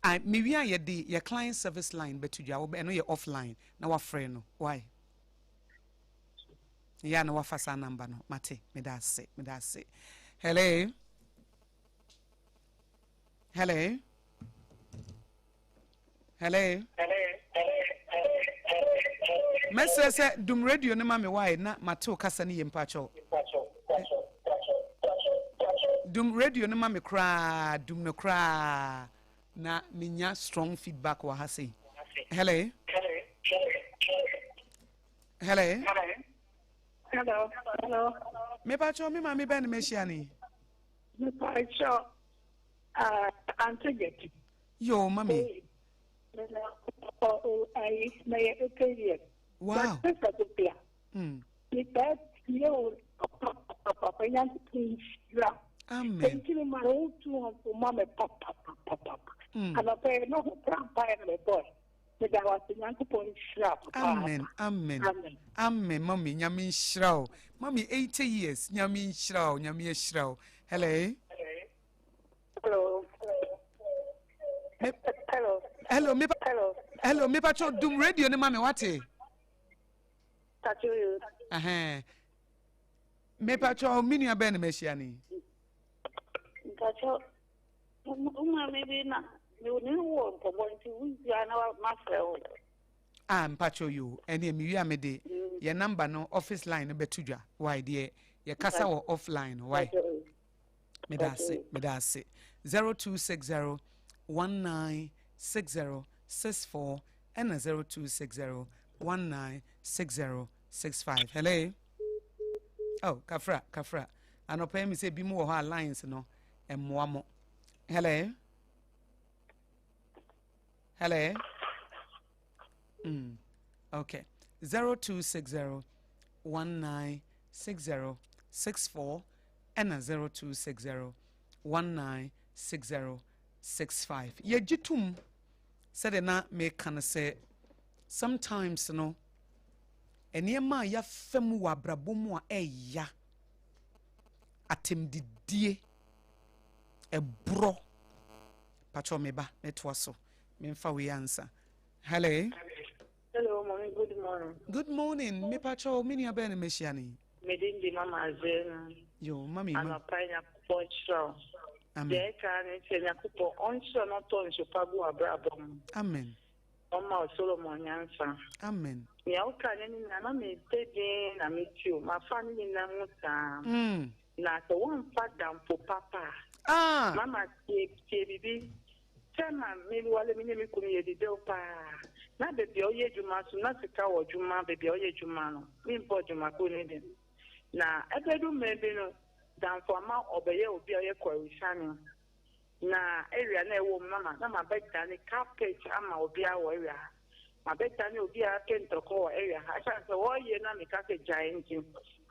I maybe I your client service line, but you are no offline. Now our friend, why? Yeah, no fasa number no. Mate, me that say. Hello. Hello. Hello. Message say dum radio no mama why na mato kasa ni yempacho. Dum radio no mama kra dum no kra na minya strong feedback wa ha say. Hello. Hello. Hello. Me pacho me mama be na me hia ni. Me pacho Antigeti. Yo mami. I may okay. Wow. Amen. Thank you, my old two mama pop. And I pay no grandpa and a boy. But I was in Uncle Pony Shrap. Amen. Amen. Mommy, Yamin Shrow. Mommy, 80 years. Yamin Shrow. Yamin Shrow. Hello. Hello, me pacho dum radio ne mama wate. You. Me pacho mini abe ne mehia ni. Pacho maybe na you know for going to we are now master. Pacho you ene mi wi amede your number no office line betudwa why there your kasa or offline why me da say 0260 196064 and 0260 196065. Hello. Oh, Kafra. And pay me say be more lines no and more. Hello. Okay. 0260-1960-64 and 0260-1960-65. Yejitum said na me can say sometimes no enema ya femu wa brabomu a eya atemdidie ebro pacho meba metwaso memfa we answer. Hello. Hello, mommy. Good morning. Good morning. Me pacho mini abene meshiani. Medindi mama zen. Yo, mami. Ana paina poncho. Amen. De kan se na kupo oncho no to nso pagu abrabom. Amen. Oma Solomon yansa. Amen. Ya ukanye ni na me tede na me tiu. Ma fani ni na muta. Na to one fadam for papa. Mama tie bibi. Tema me wale mi ne kumi yedi de pa. Na bebi oye juma so na sika wo juma bebi oye juma no. Mi mpo juma ko ni dem. Na ebedu mebe no dan for ma obeye obi oye kwarisani. Na area na ewo mama na ma beta ni carpet ama obi awo area. Ma beta ni obi a kentoko area. Asa so wo ye na me ka ke giant.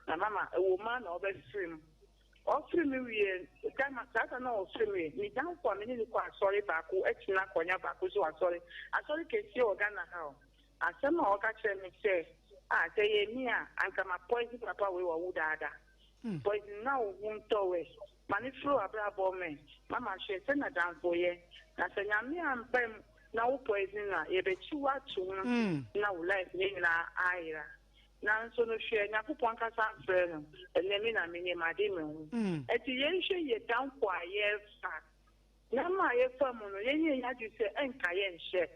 Na mama ewo ma na obe stream. Ofri mi wie kama sasa na ofri mi ni dan kwa mi ni kwa sorry baako etina konya baako so asori asori kesi ogana ha asema o ka kire mi se say ye mi a anka ma poison papa we wo dada poison na wo nto we mani fro abrabo me mama hwe se na dan fo ye na se nya mi ampem na wo poison na ye be chiwa tu na wo life ni na aira na nso no hwe nyakopon kasa frɛ no enemi na menye made me ho eti yenhwe ye danko aye fa na ma ye fa mu no yenye ya ju se enka ye nhye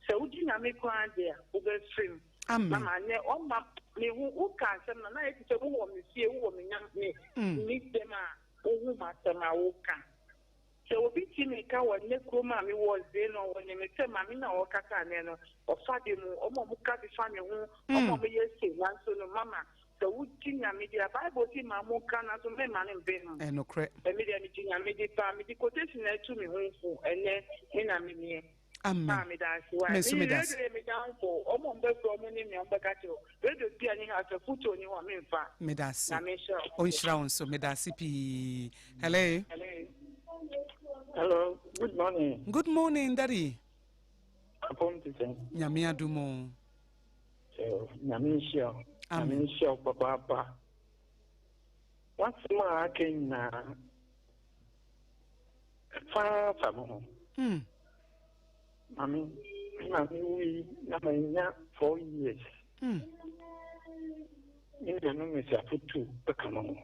se udi na me kwan de a wo be stream mama ne o ma me hu u ka asem na ye tete wo me fie wo me nyam me ni dem a wo hu ma sama wo ka se obi ti me ka wo ne kroma me wo ze no wo ne me se ma me na wo kaka ne no o fa de mu o mo ka bi fa me hu o mo me ye se na so no mama so wo ti nya me dia bible ti ma mo ka na so me ma ne be no no kre e me dia me ti nya me di pa me di quotation na tu me hu fu ene me na me nie amen me da si wa me down for o mo be from ni me on be ka ti o radio bia ni ha se futo ni wa me fa me da si na me sure on shira on so me da si pi hello. Hello, good morning. Good morning, Daddy. Upon to say, Nyame adumo. So, Nyame show, Papa. What's more, I can far from Mammy, we never 4 years. In the room is a foot to become.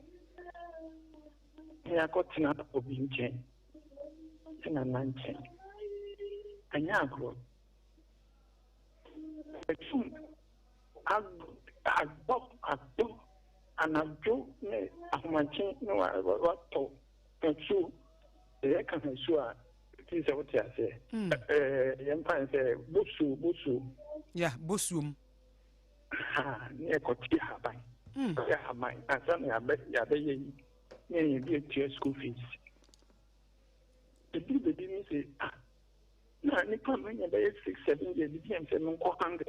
I got another obedient. In a 19. And now, I do, and I do, I mention no, I was told, and so the Akosua, it is what I say. Empire say, Busu. Yeah, Busum. Ah, near Kotia Habai. Yeah, my, and some I bet Yabe, near your school fees. The people didn't say, no, I can't remember 6-7 years, became 7 400.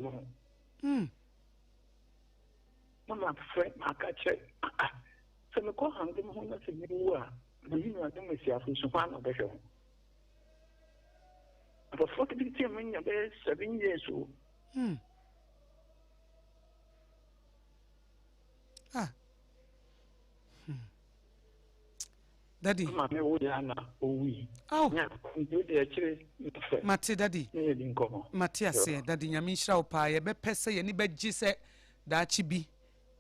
Mama, friend, my catcher. So, the call hung them home as a new war. The union of them is your one of the show. But 40 when you're 7 years old. Daddy. Oh, Mate, Daddy. Matias, Daddy, Yamisha, pa, ye be pesa, ye ni be jise, da chibi.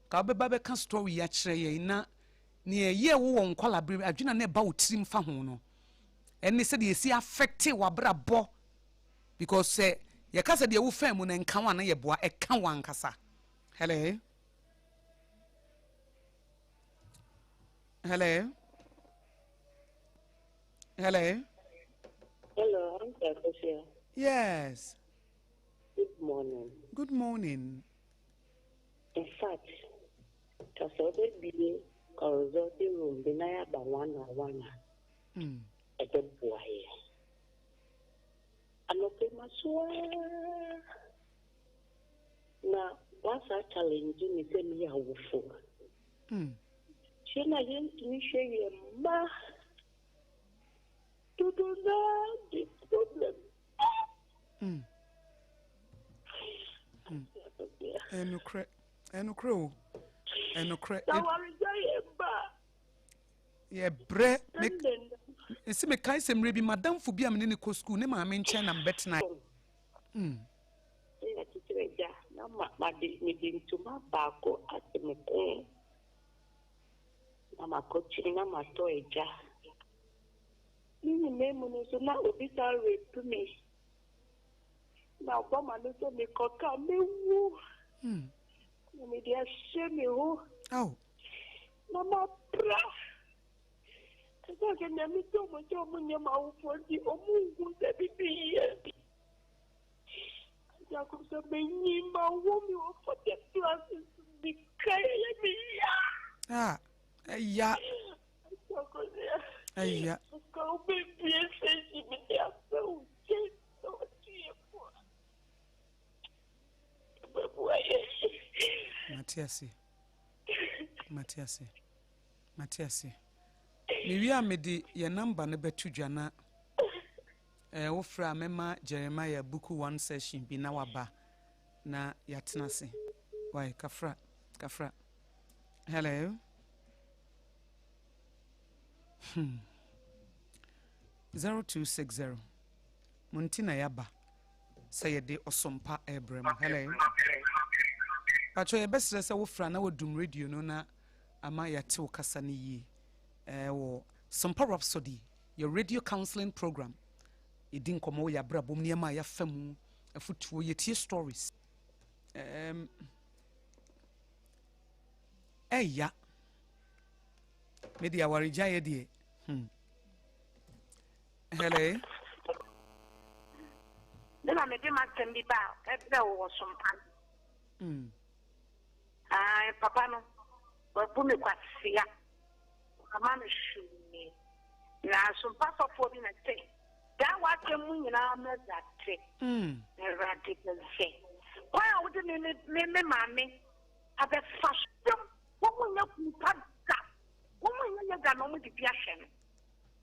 Ka be babe kan story ya chere ye na, ni ye wo won kwalabri, adwina ne ba utrim fa ho no. Eni se de si affect wabra bo. Because se ye kasa de wo fam mu na nka wa na ye boa e ka wan kasa. Hello. Hello. Hello. Hello, I'm Akosua. Yes. Good morning. Good morning. In fact, Kasobe Billy Corozoti room, the Naya Bawana. At the boy. I'm not my swear. Now, once I challenge me, say me a woeful. She na yen to me share your ma. To do that, the problem. Enukre. Yeah, bre. See me kai sem rebi madam fu bia me ne ko school ne ma me nchen na bet na. Na ma me din to ma ba ko atme ko. Na ma ko chi na ma to eja. Ni me mo no so na obi sa rape me. Na ba ma no so me ko ka me wu. Me dia shame ho. Oh. Mama bra. Because I never told my job when you're my for the Omungu that be here. Jacob said, my woman for the classes be carrying me. Ah, yeah. Yeah. Go baby, say she be there so Matiasi. Miwia mede ye number ne betu dwana. Wo fra mema Jeremiah book 1 session bi na waba na yatenase. Why kafra. Hello. 0260 Muntina yaba. Say de osompa ebrem. Hello. Pacho ye best say wo fra na wodum radio no na ama yate wo kasa ne yi. Wo Sompa Rhapsody, your radio counseling program. Idin komo ya brabom niema ya famu afutuo yetie stories. Eya. Media warija ye die. Hello. Dena me de matembi ba, ebe wo Sompa. Papa no. Wa bumi kwa sia. Amano shumi na Sompa for bi na te da wa te mu nyina na za te radical say why would me mame abe fashion wo mu nya kupa da wo mu nya ga no mu di bia hwe no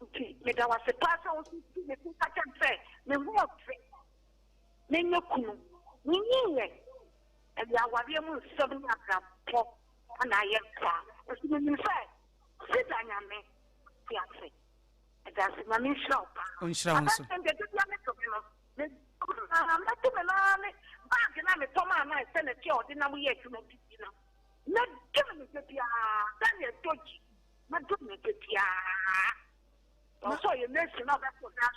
okay me da wa se pasa wo si me ku ka cha fe me mu ofe me nya kunu ni nyiye e bia wa bia mu nsem nya ka po ana ye ka o si me fe Sita nyame fiafe. That's my mission. On shraunso. I'm going to be a back and I'm a Toma and I send a child in our year to make it. Not giving me the Daniel Toji. Not doing it. Also, you mentioned that for that.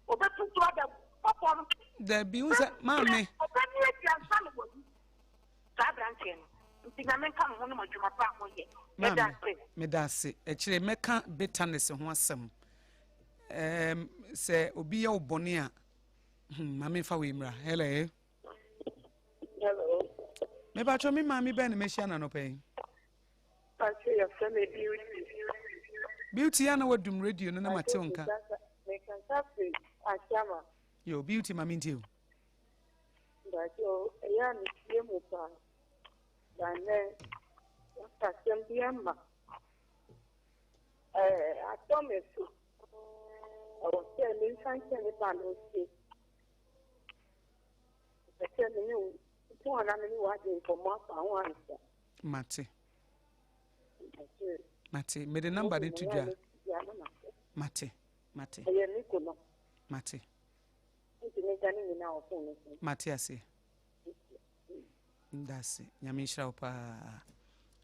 Or that's what the papa. The abuse, mammy. Me dase actually meka bitterness ho asem say obi ya obone a mame fa we mra. Hello me ba cho me mame be na me hia na no pen Pacho ya feme beauty ya na wadum radio no na mate nka me kan safi achama yo beauty mame ntiu Pacho ya ni siemu pa Dane Tassembiama. I told me to. I was telling something about it. I tell you, one I'm watching for more one. Mate, made a number into Jar. Mate. Mate, that's it. Yamisha pa.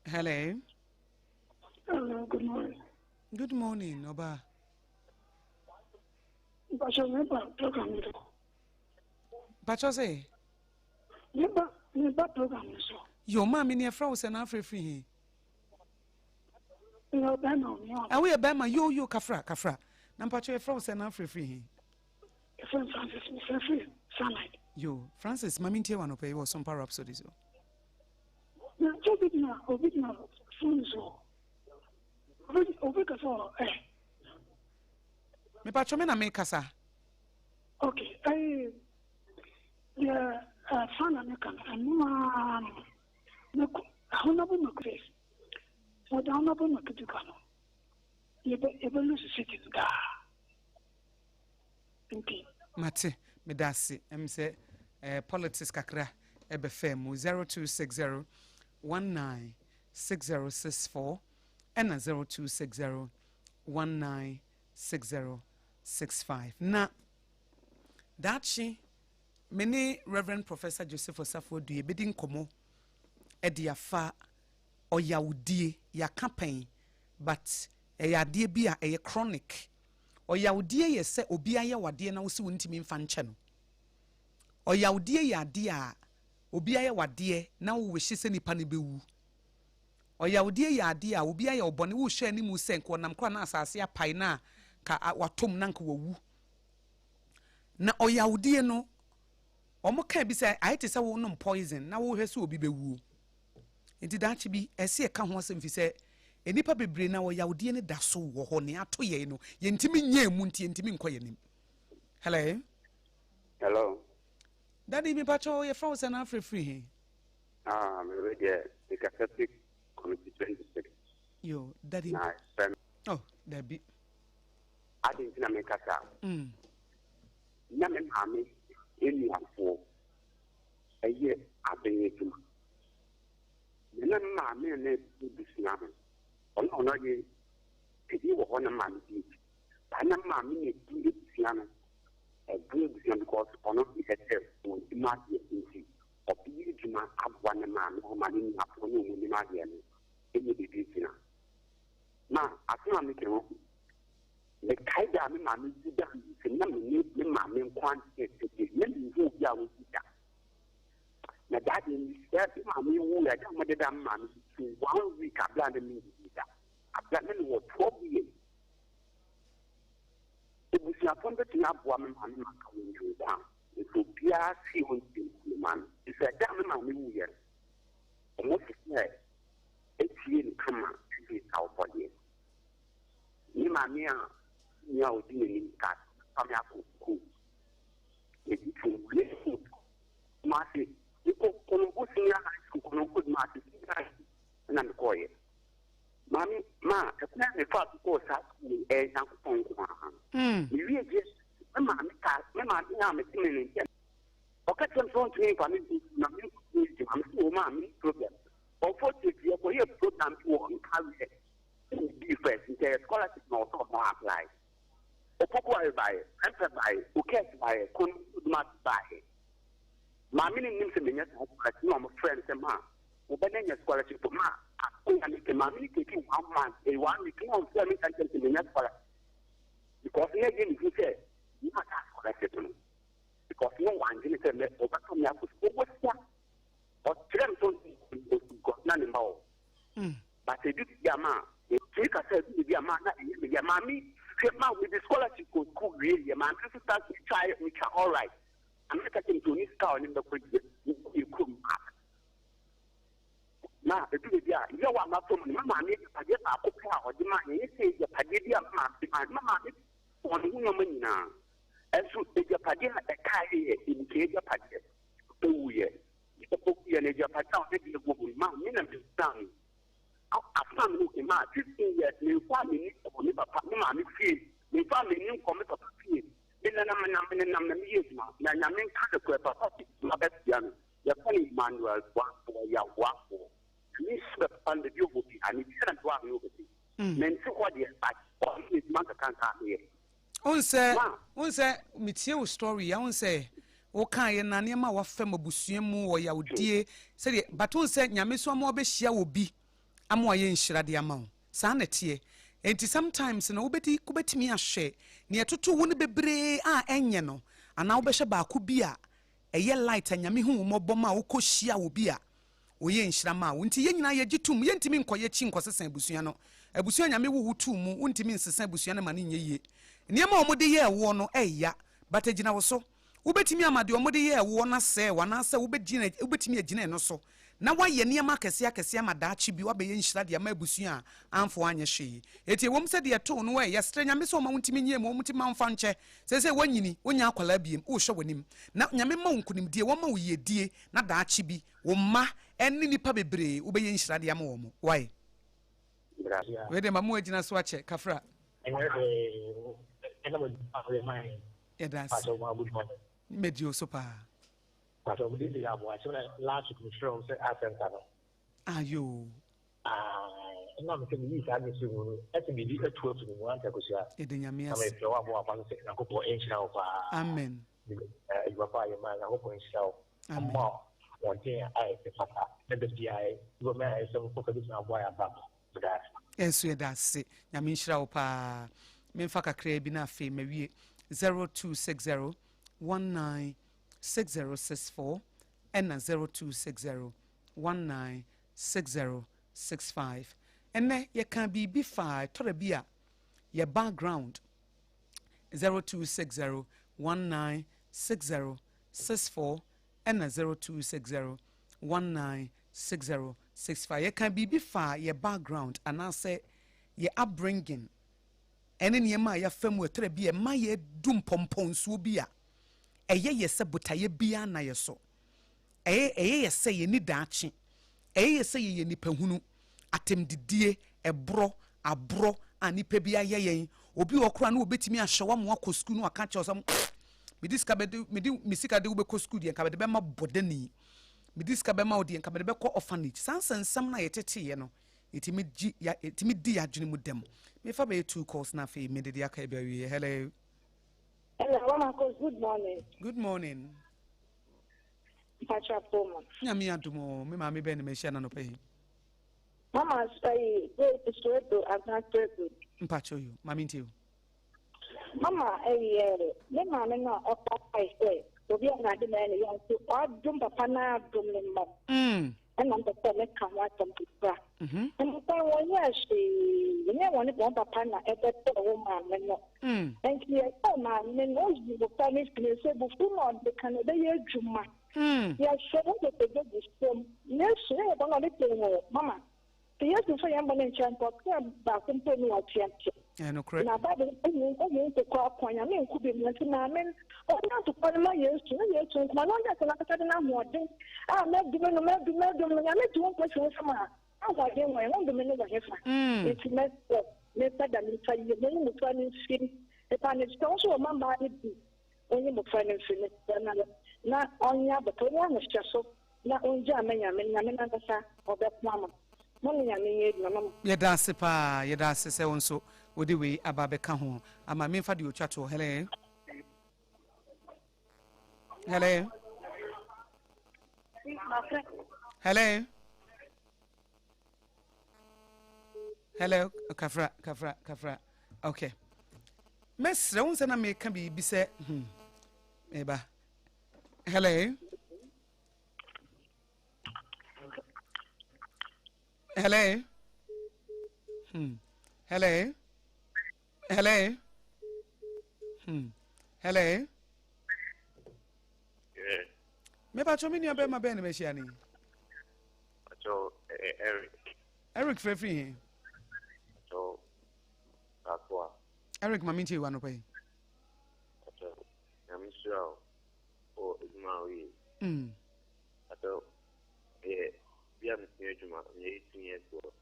Hello. Hello, good morning. Good morning, Oba. Pacho say? Your mom in your frozen Afri. Are we a bama? You, Kafra. Nampacho frozen Afri. Yo, Francis, Mamintia one pay was Sompa Rhapsody. Me pacho me na me kasa. Okay, Sana Nakan, and no, Honorable Macrae, or the Honorable Macatucano. You ever lose a city. Mate, Medasi, say politics kakra, ebe fem 0260 196064 and 0260 196065. Na dachi many Reverend Professor Joseph Osafo du ebedi nkomo ediafa oyawdie ya campaign but eyade bia eye chronic oyawdie ye se obi aye wade na wo si wontimi mfa nche no oyawdie ya ade a obi aye wade na wo hye se nipa ne bewu oyawdie ya ade a obi aye obone wo hye animu se nko nam kra na asase apai na ka watom na nka wawu na oyawdie no omo ka bi say ayete se wo no poison na wo hwe se obi bewu enti dachi bi ese ka ho asem fi se enipa bebre na wo yawdie ne da so wo ho ne ato ye no yentimi nya emu nti yentimi nkoye nim. Hello Daddy mi pacho ye Forson na free he me ready the Catholic committee 26 yo daddy nice oh Debbie I didn't na make kasa na me mame eni afo eye abenye tuma na mame ne bisna ono ye kedi wo hona mame bi na mame ne bi bisna a good because ono is a test for the market in of the juma abwa na mame ho mane ni afo no mu ni ma de ne eni bi bisna ma asema me ke ho le kaida me mame bi da se na me mame kwan e ne ni ho bia wo da na daddy ni se mame wo ya da mo de da mame 1 week abla na mi da abla na ni wo 12 years ebusi apon be tina boa me mame maka wo nju da so bia si won tin man se da me mame wo ya mo se e tie ni kama ti ka o body ni mame a ni a odi ni ka pamia ku e ti tu le ma se ko kono ko sinya ha kono ko ma se na nkoye mami ma ekuna ne fa ko sa ni e na ko pon ko ha ni wi je ma na me ti ni ntia o ka tem so ntuni fa mi na mi ni je ma so ma mi problem o fo ti ye ko ye program ti wo nkawe di first inte scholarship no so mo apply o poko ai bai enter bai o kes bai ko ma bai mami ni nim se menya so ko no mo friend se ma o benenya scholarship ma akoya ni ke mami ke ki 1 month e 1 week no se mi kan se menya scholarship because here again you say you have scholarship no because no one didn't say me o ba to me akos o wo sia o trem to go na ni mawo but e do ya ma e ti ka say do ya ma na e ya mami ke ma with the scholarship ko ku really ya ma to start to try which are all right I'm not taking to this car in the project you come back na e do ya you wa ma to me ma me pa je pa ko ka o di ma ye say ya pa je dia ma ma on who money now. And so the Japan a carry in case Japan. Oh, yes. The book and a Japan the woman, minimum down. After looking at 15 years, new family or never partner, feel, new family, new commit of feel. Then I'm years now. Now I'm in kind of my best young. Your funny manual, one for your work for. You slip on the duty and it's not one over. Men so what you expect, or his mother can't come here. Unse mitie wo story ya unse wo kan ye na ne ma wa fam abusua mu wo ya odie se de but unse nyame so ma obehia wo bi ama ye nhirade ama wo sa na tie enti sometimes na obedi kubetimi ahwe ne etoto wo ne bebre a enye no ana obehye ba ko bi a eye light nyame hu wo mobom a wo kohia wo bi a wo ye nhira ma wo nti ye nyina ye gitum ye ntimi nkoye chi nkosesa abusua no abusua nyame wo wutu mu untimi nsesa abusua na ma ne nye ye niema omode ye ewo no eya but agina wo so wobetimi amade omode ye ewo na se wana se wobetimi agina no so na waye niema kese ma daachi bi wabeye nhyira de ma abusua amfo anye hwe eti wom se de to no we yestre nyame so ma wontimi nyie mo wontimi amfa nche se wanyini wonya akwala biem wo hwe wonim na nyame ma wonkunim die wo ma wo yedie na daachi bi wo ma enne nipa bebre wo beye nhyira de ma wo mo why we de mamu agina so ache kafra that's medio super but we did the Aboagye last week show say Africa no ayo na me say yi sa me say wo e be di 12 ni mo anta Akosua e de nyame as na me wa bo apa say na ko po enchira o pa amen you papa ye man na ko po enchira o amma one thing I say papa the BI go me I say ko ko bi na boy aba that enso that's nyame nhyira wo pa me mfa kakra bi na afi mawie 0260 196064 and 0260196065 and you can be before torabia your background 0260 196064 and 0260 196065 you can be before your background and I say your upbringing and in your ma ya femu torabia ma ye dum pompon so bia eye yese botaye bia na yeso eye yese ye ni daachi eye yese ye nipa hunu atemdidie ebro abro anipa bia yeyen obi okra na obetimi ahyewa mo akọ school no aka che osam midiska bede misika de ubekọ school de nka bede be ma bodani midiska be ma odi nka bede be kọ orphanage sansensam na yetete ye no etimi di adwene mu dem me fa be 2 calls na fe me de aka e be wi hello. Hello, Mama. Good morning. Good morning. Pacha Poma. Nyami adumo, me mama be na me hia na no pay. Mama say go straight to Agna. Mpacho you, mama ntiu. Mama me mama na opa say, obi na de na yan so adum papa na adum ne mo. And I'm the person that come out from the bra. And I say, well, yes, you want to go papa na ever woman, no. And here, oh man, then those you will finish to say, before the Canada year Juma. Yes, sure, that the good is from. Yes, sure, about it, Mama. The years before I'm going to chant for back and pay me out champion. No, correct. Now, by the way, to call point, I mean, could be mentioned, I mean, oh, not to call my years to my long as I more thing. I met the man, I met one question from her. I was again, I want the minute of heaven. It's messed than you when you find skin. If I need also a man by it, when you find it, not on ya, but on the stressful, not on Jamaica, or that mama. Yedase pa yedase se wonso wodi we ababeka ho ama memfa de otwa to hello hello hello hello kafra okay mesre wonse na me ka bi se eba hello hello hello hello hello me pa chomi ni abe ma be na me hia ni so Eric free so Akosua Eric maminti wa no pai so I'm sure o Ismail ato I'm Juma, 18 years old.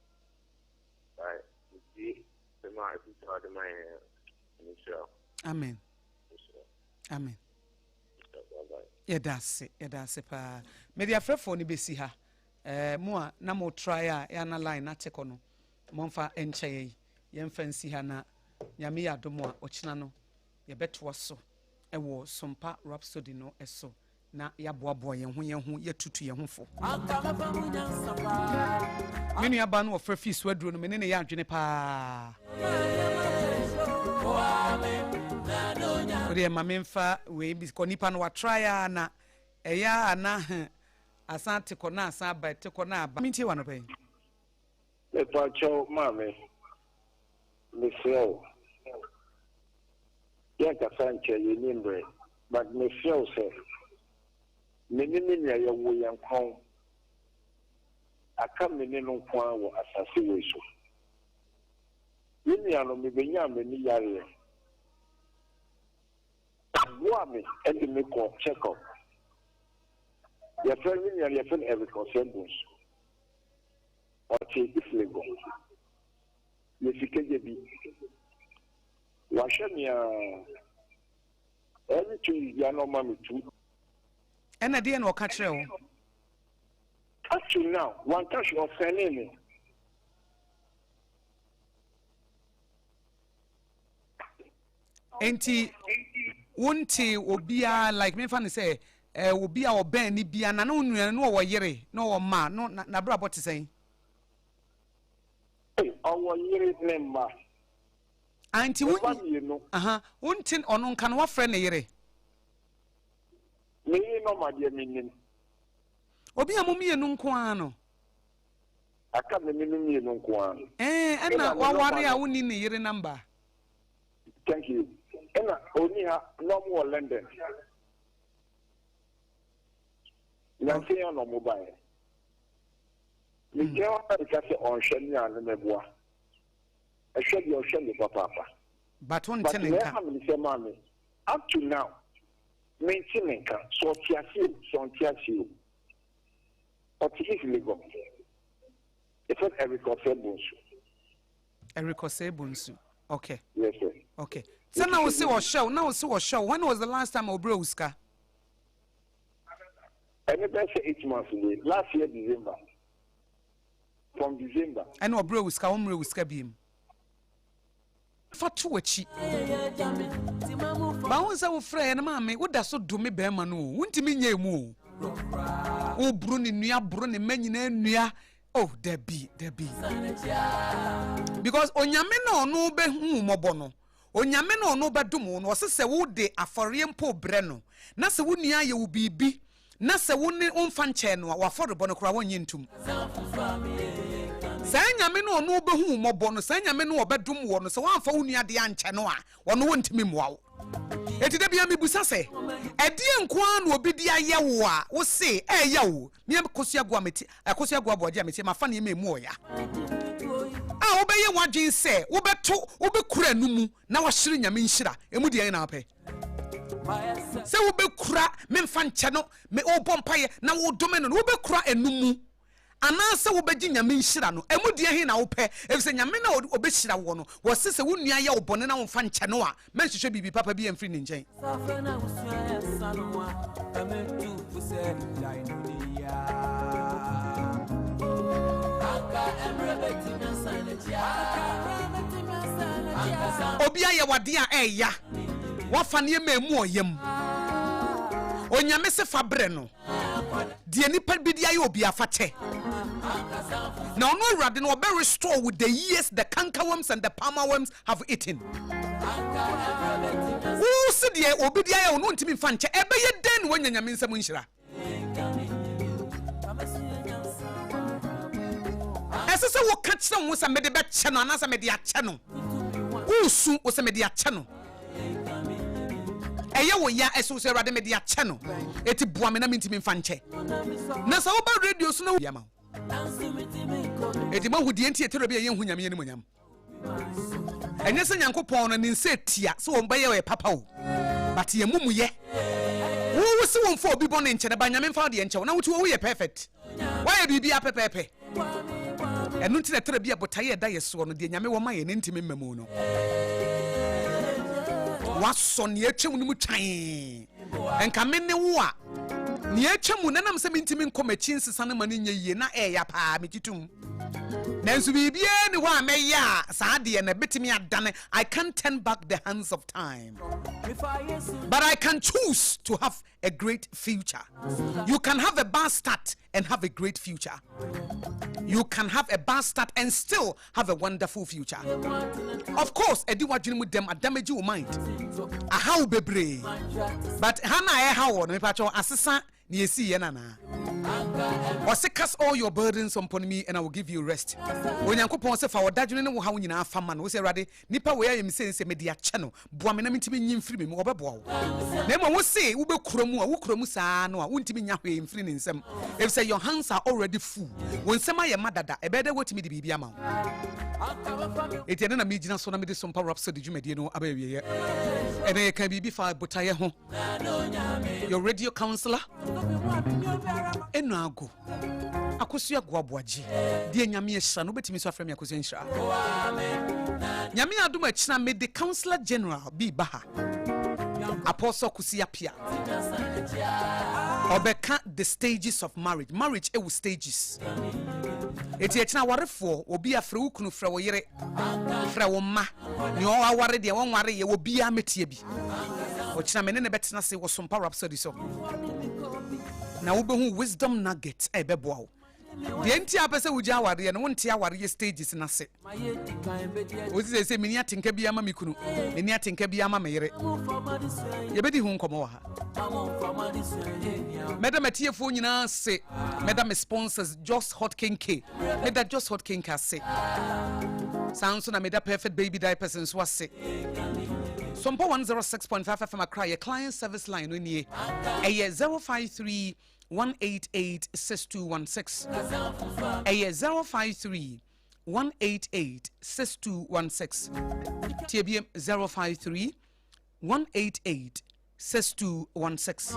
But you the my part of my Amen. Amen. That's it. Media frefo ni besi ha. Mo na mo try ya na line na check no. Momfa enche ye mfansi ha na nyame ya domo a ochina no ye beto so ewo Sompa Rhapsody no eso. Na ya boaboa ye ho ye tutu ye ho fo menu aba no ofra fi so aduro no me ne ya adwene pa ori ma memfa we bi ko nipa no wa try na eya na asante ko na asa ba te ko na aba minti wa no pe le pa cho mame le feel ya ka sanche ye nimbre but me feel say Many are young young home. aka me ne no kwa wo asase we so yini ano me benya me ni yare wo me and me ko check up your friend yini your friend every consent or take this legal me fikeje bi wa shania every two ya no mama too and at the end, catch you. Actually, now, one touch of sending Enti, won't obia like me fan say, obia or ben ni bia na no yere, no ma, no na bra what to say. Our year member. Auntie, won't on can what friend yere. Me no my dear meaning. Obi amumi enu nko no. Aka me me enu nko na wa ware a woni ne yere number. Thank you. Ena oni ha no more London. Na se ya no mobile. Me je wa ka se on hwani an me boa. Ehwe bi o hwe me papa. But on tenenka. Up to now. Maintenance so tiasi but it's legal. It's not Eric Osebunsu. Okay. Yes, sir. Okay. So now we see what show. When was the last time Obreuska? I never say 8 months away. Last year December. From December. And Obreuska beam. For two chi. Bounce our friend, mammy, what does so do me bear manu? Won't me near moo? Oh, Bruni, many near. Oh, there be. Because Onyameno no be mobono. Onyameno no badumo was a sewood de aforian po breno. Nasa wunia you be. Nasa wuni unfanchen or for the bonocrawan yintum. Sanyameno no be mobono, Sanyameno bedum one, so one for unia de anchanoa, one won't me wow. Eti de bia me busa se edi nkoan no obi dia yewo a wo se yawo me Akosua gwa meti Akosua gwa Aboagye meti ma fa ne me mu oya a wo be ye wadwen se wo beto wo be kura numu na wo hire nyame nhira emu de na apɛ se wo be kura me mfa nche no me obompa na wo dome no wo be kura enumu anase wo be nyame nhira no emu de he na wo pɛ efise nyame na obehira wo no wo se se wo nua ye obone na wo mfa nche no a men hwehwɛ bibi papa bi emfiri ne nkyɛn obi aye wade a eya wa fa ne emu oyam onyame se fa bre no de nipa bi de aye obi afa che na ono awurade no be restore with the years the cankerworms and the palmerworms have eaten who said ye obi de aye ono ntimi fa nche ebe ye den wo nyanyame nsam nhira esese wo ka kire wo sa mede be che no anasa mede a che no usu wo sa mede a che no eye wo ya eso so awurade mede a che no eti boa me na mentimi fa nche na sa wo ba radio so na ya ma edi mahudie ntie tero bi ye hu nyame ni monyam enye se nyankopon no ni se tia so wo baye we papa o but ye mumuye wo se wo mfa obi bon nche na ba nyame mfa de nche na wo ye perfect why bibi apepepe enu nti na tero bi abotaye da ye so no de nyame wo ma ye ne ntimi mmamu no waso ne atwem no mu twan enka me ne wo a ne atwem nanam se mentimi nkomachi nsesa na mane nya yie na eya pa mekitum nanso bibie ne ho a meya saa de na betimi adane I can't turn back the hands of time but I can choose to have a great future. You can have a bad start and have a great future. You can have a bad start and still have a wonderful future. Of course, edi wadwene mu dem adamage your mind. Aha wo bebre. But hana how no me pacho asesa na yesi ye nana. Or say cast all your burdens upon me and I will give you rest. When Yankopon say for dadwene no how nyina afa man, we say rade nipa we am say media channel. Boa me na mitimi nyim free me wo beboa wo. Na mo say wo be kuromu a wo kuromu saa no a wontimi nya hwe mfiri ne nsem. If say your hands are already full. When nsem aye madada e be de wotimi de bibia ma wo. Etiene na me gina so na me de Sompa Rhapsody dwumade no abawiye. And then you can be fa botaye ho. Your radio counselor Enago Akosua Aboagye die nyame ehira no betimi so afrɛ me Akosua nhira nyame adom achina me the counselor general bi baha Apostle Kusia Pia Obeka the stages of marriage e wo stages eti achina warefo obi afrɛ wo kunu frɛ wo yere frɛ wo ma ne o aware de won ware ye obi ametie bi ochina me ne betena se wo Sompa Rhapsody so na wo be hu wisdom nugget e be boa wo de nti apese wo gya aware no wonte aware stages na se wo se mini atenka bia ma mikunu mini atenka bia ma meyere ye bedi hu nkomo wa ha madam atiefo nyina se madam sponsors Just Hot King K meda Just Hot King K se sounds na meda perfect baby diapers and so se Sompa 106.5 FM Accra your client service line no nie 053 188 6216 053 188 6216 TBM 053 188 6216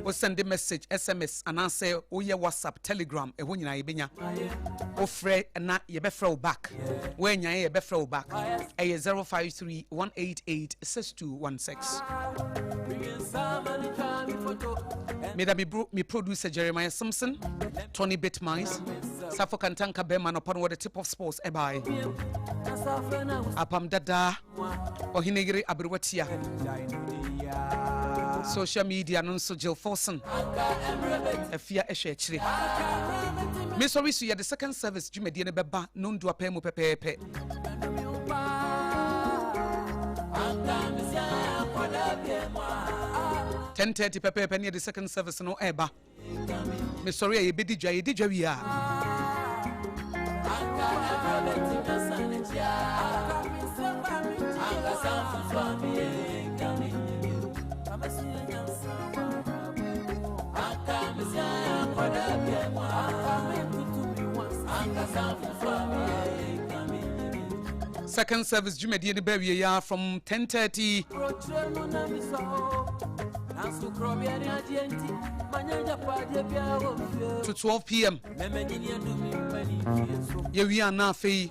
or send a message SMS and answer or your WhatsApp Telegram e when you benya or fre na ye be throw back when you be throw back 053 188 6216 me producer Jeremiah Simpson Tony Bitmines Safo Kantanka Beman upon what the tip of sports ebai Apam dada Ohinegiri Abirwatia social media non so Jill Forson Efia Eshechri Me sorry so you the second service Jumedi ne beba non do apemu pepepe 10:30 pepepe near the second service no eba Me sorry ye bedi dwa wi a second service Jumedi ne bawie ya from 10:30 to 12 p.m. Ye we are na fe ye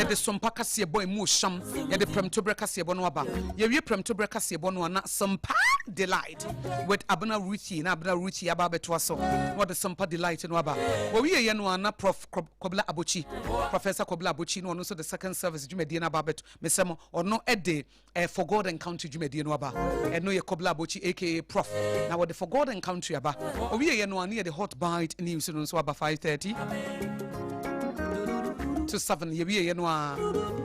de Sompa kase boy mu sham ye de premtobre kase bo no aba ye we premtobre kase bo no na Sompa delight with Abna Ruchi na Abna Ruchi aba beto so what the Sompa delight no aba wo we ye no na Prof Kobla Abochi Professor Kobla Abochi no so the second service Jumedi na aba beto mesemo ono e de for God and country Jumedi no aba e no ye Kobla Abochi aka Prof now what the for God and country aba wo we ye no near the hot bite news no so aba 5:30 to 7 ye no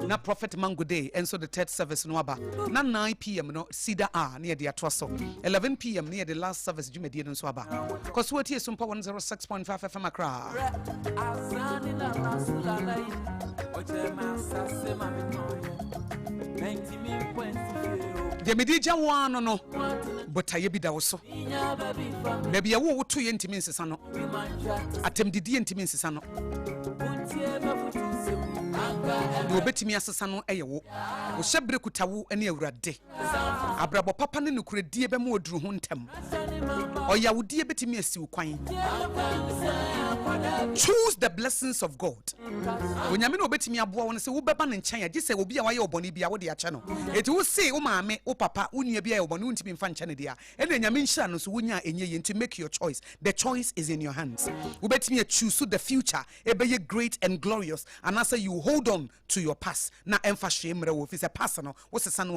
na Prophet Mango Day and so the third service no aba na 9 p.m. no Cedar near the Atroso 11 p.m. near the last service Jumedi no so aba cause what here Sompa 106.5 FM Accra the media one no but I be da so maybe a wo to yentimi nsesa no atem didi yentimi nsesa no no betimi asesa no eyewo wo hyebre kutawo ene awurade abrabo papa ne nukuredie be ma oduru ho ntem oyawudie betimi asiw kwan choose the blessings of God onyame no betimi aboa won se wo beba ne nkyan age se obi a waye oboni bia wo de ache no eti wo se wo maame wo papa wo nua bia ye oboni wontimi mfa nkyane dia ene nyame nhira no so wonya enye ye to make your choice the choice is in your hands wo betimi choose the future ebe great and glorious and as you hold on to your past na emfa hwemre wo fi se past no wo sesa no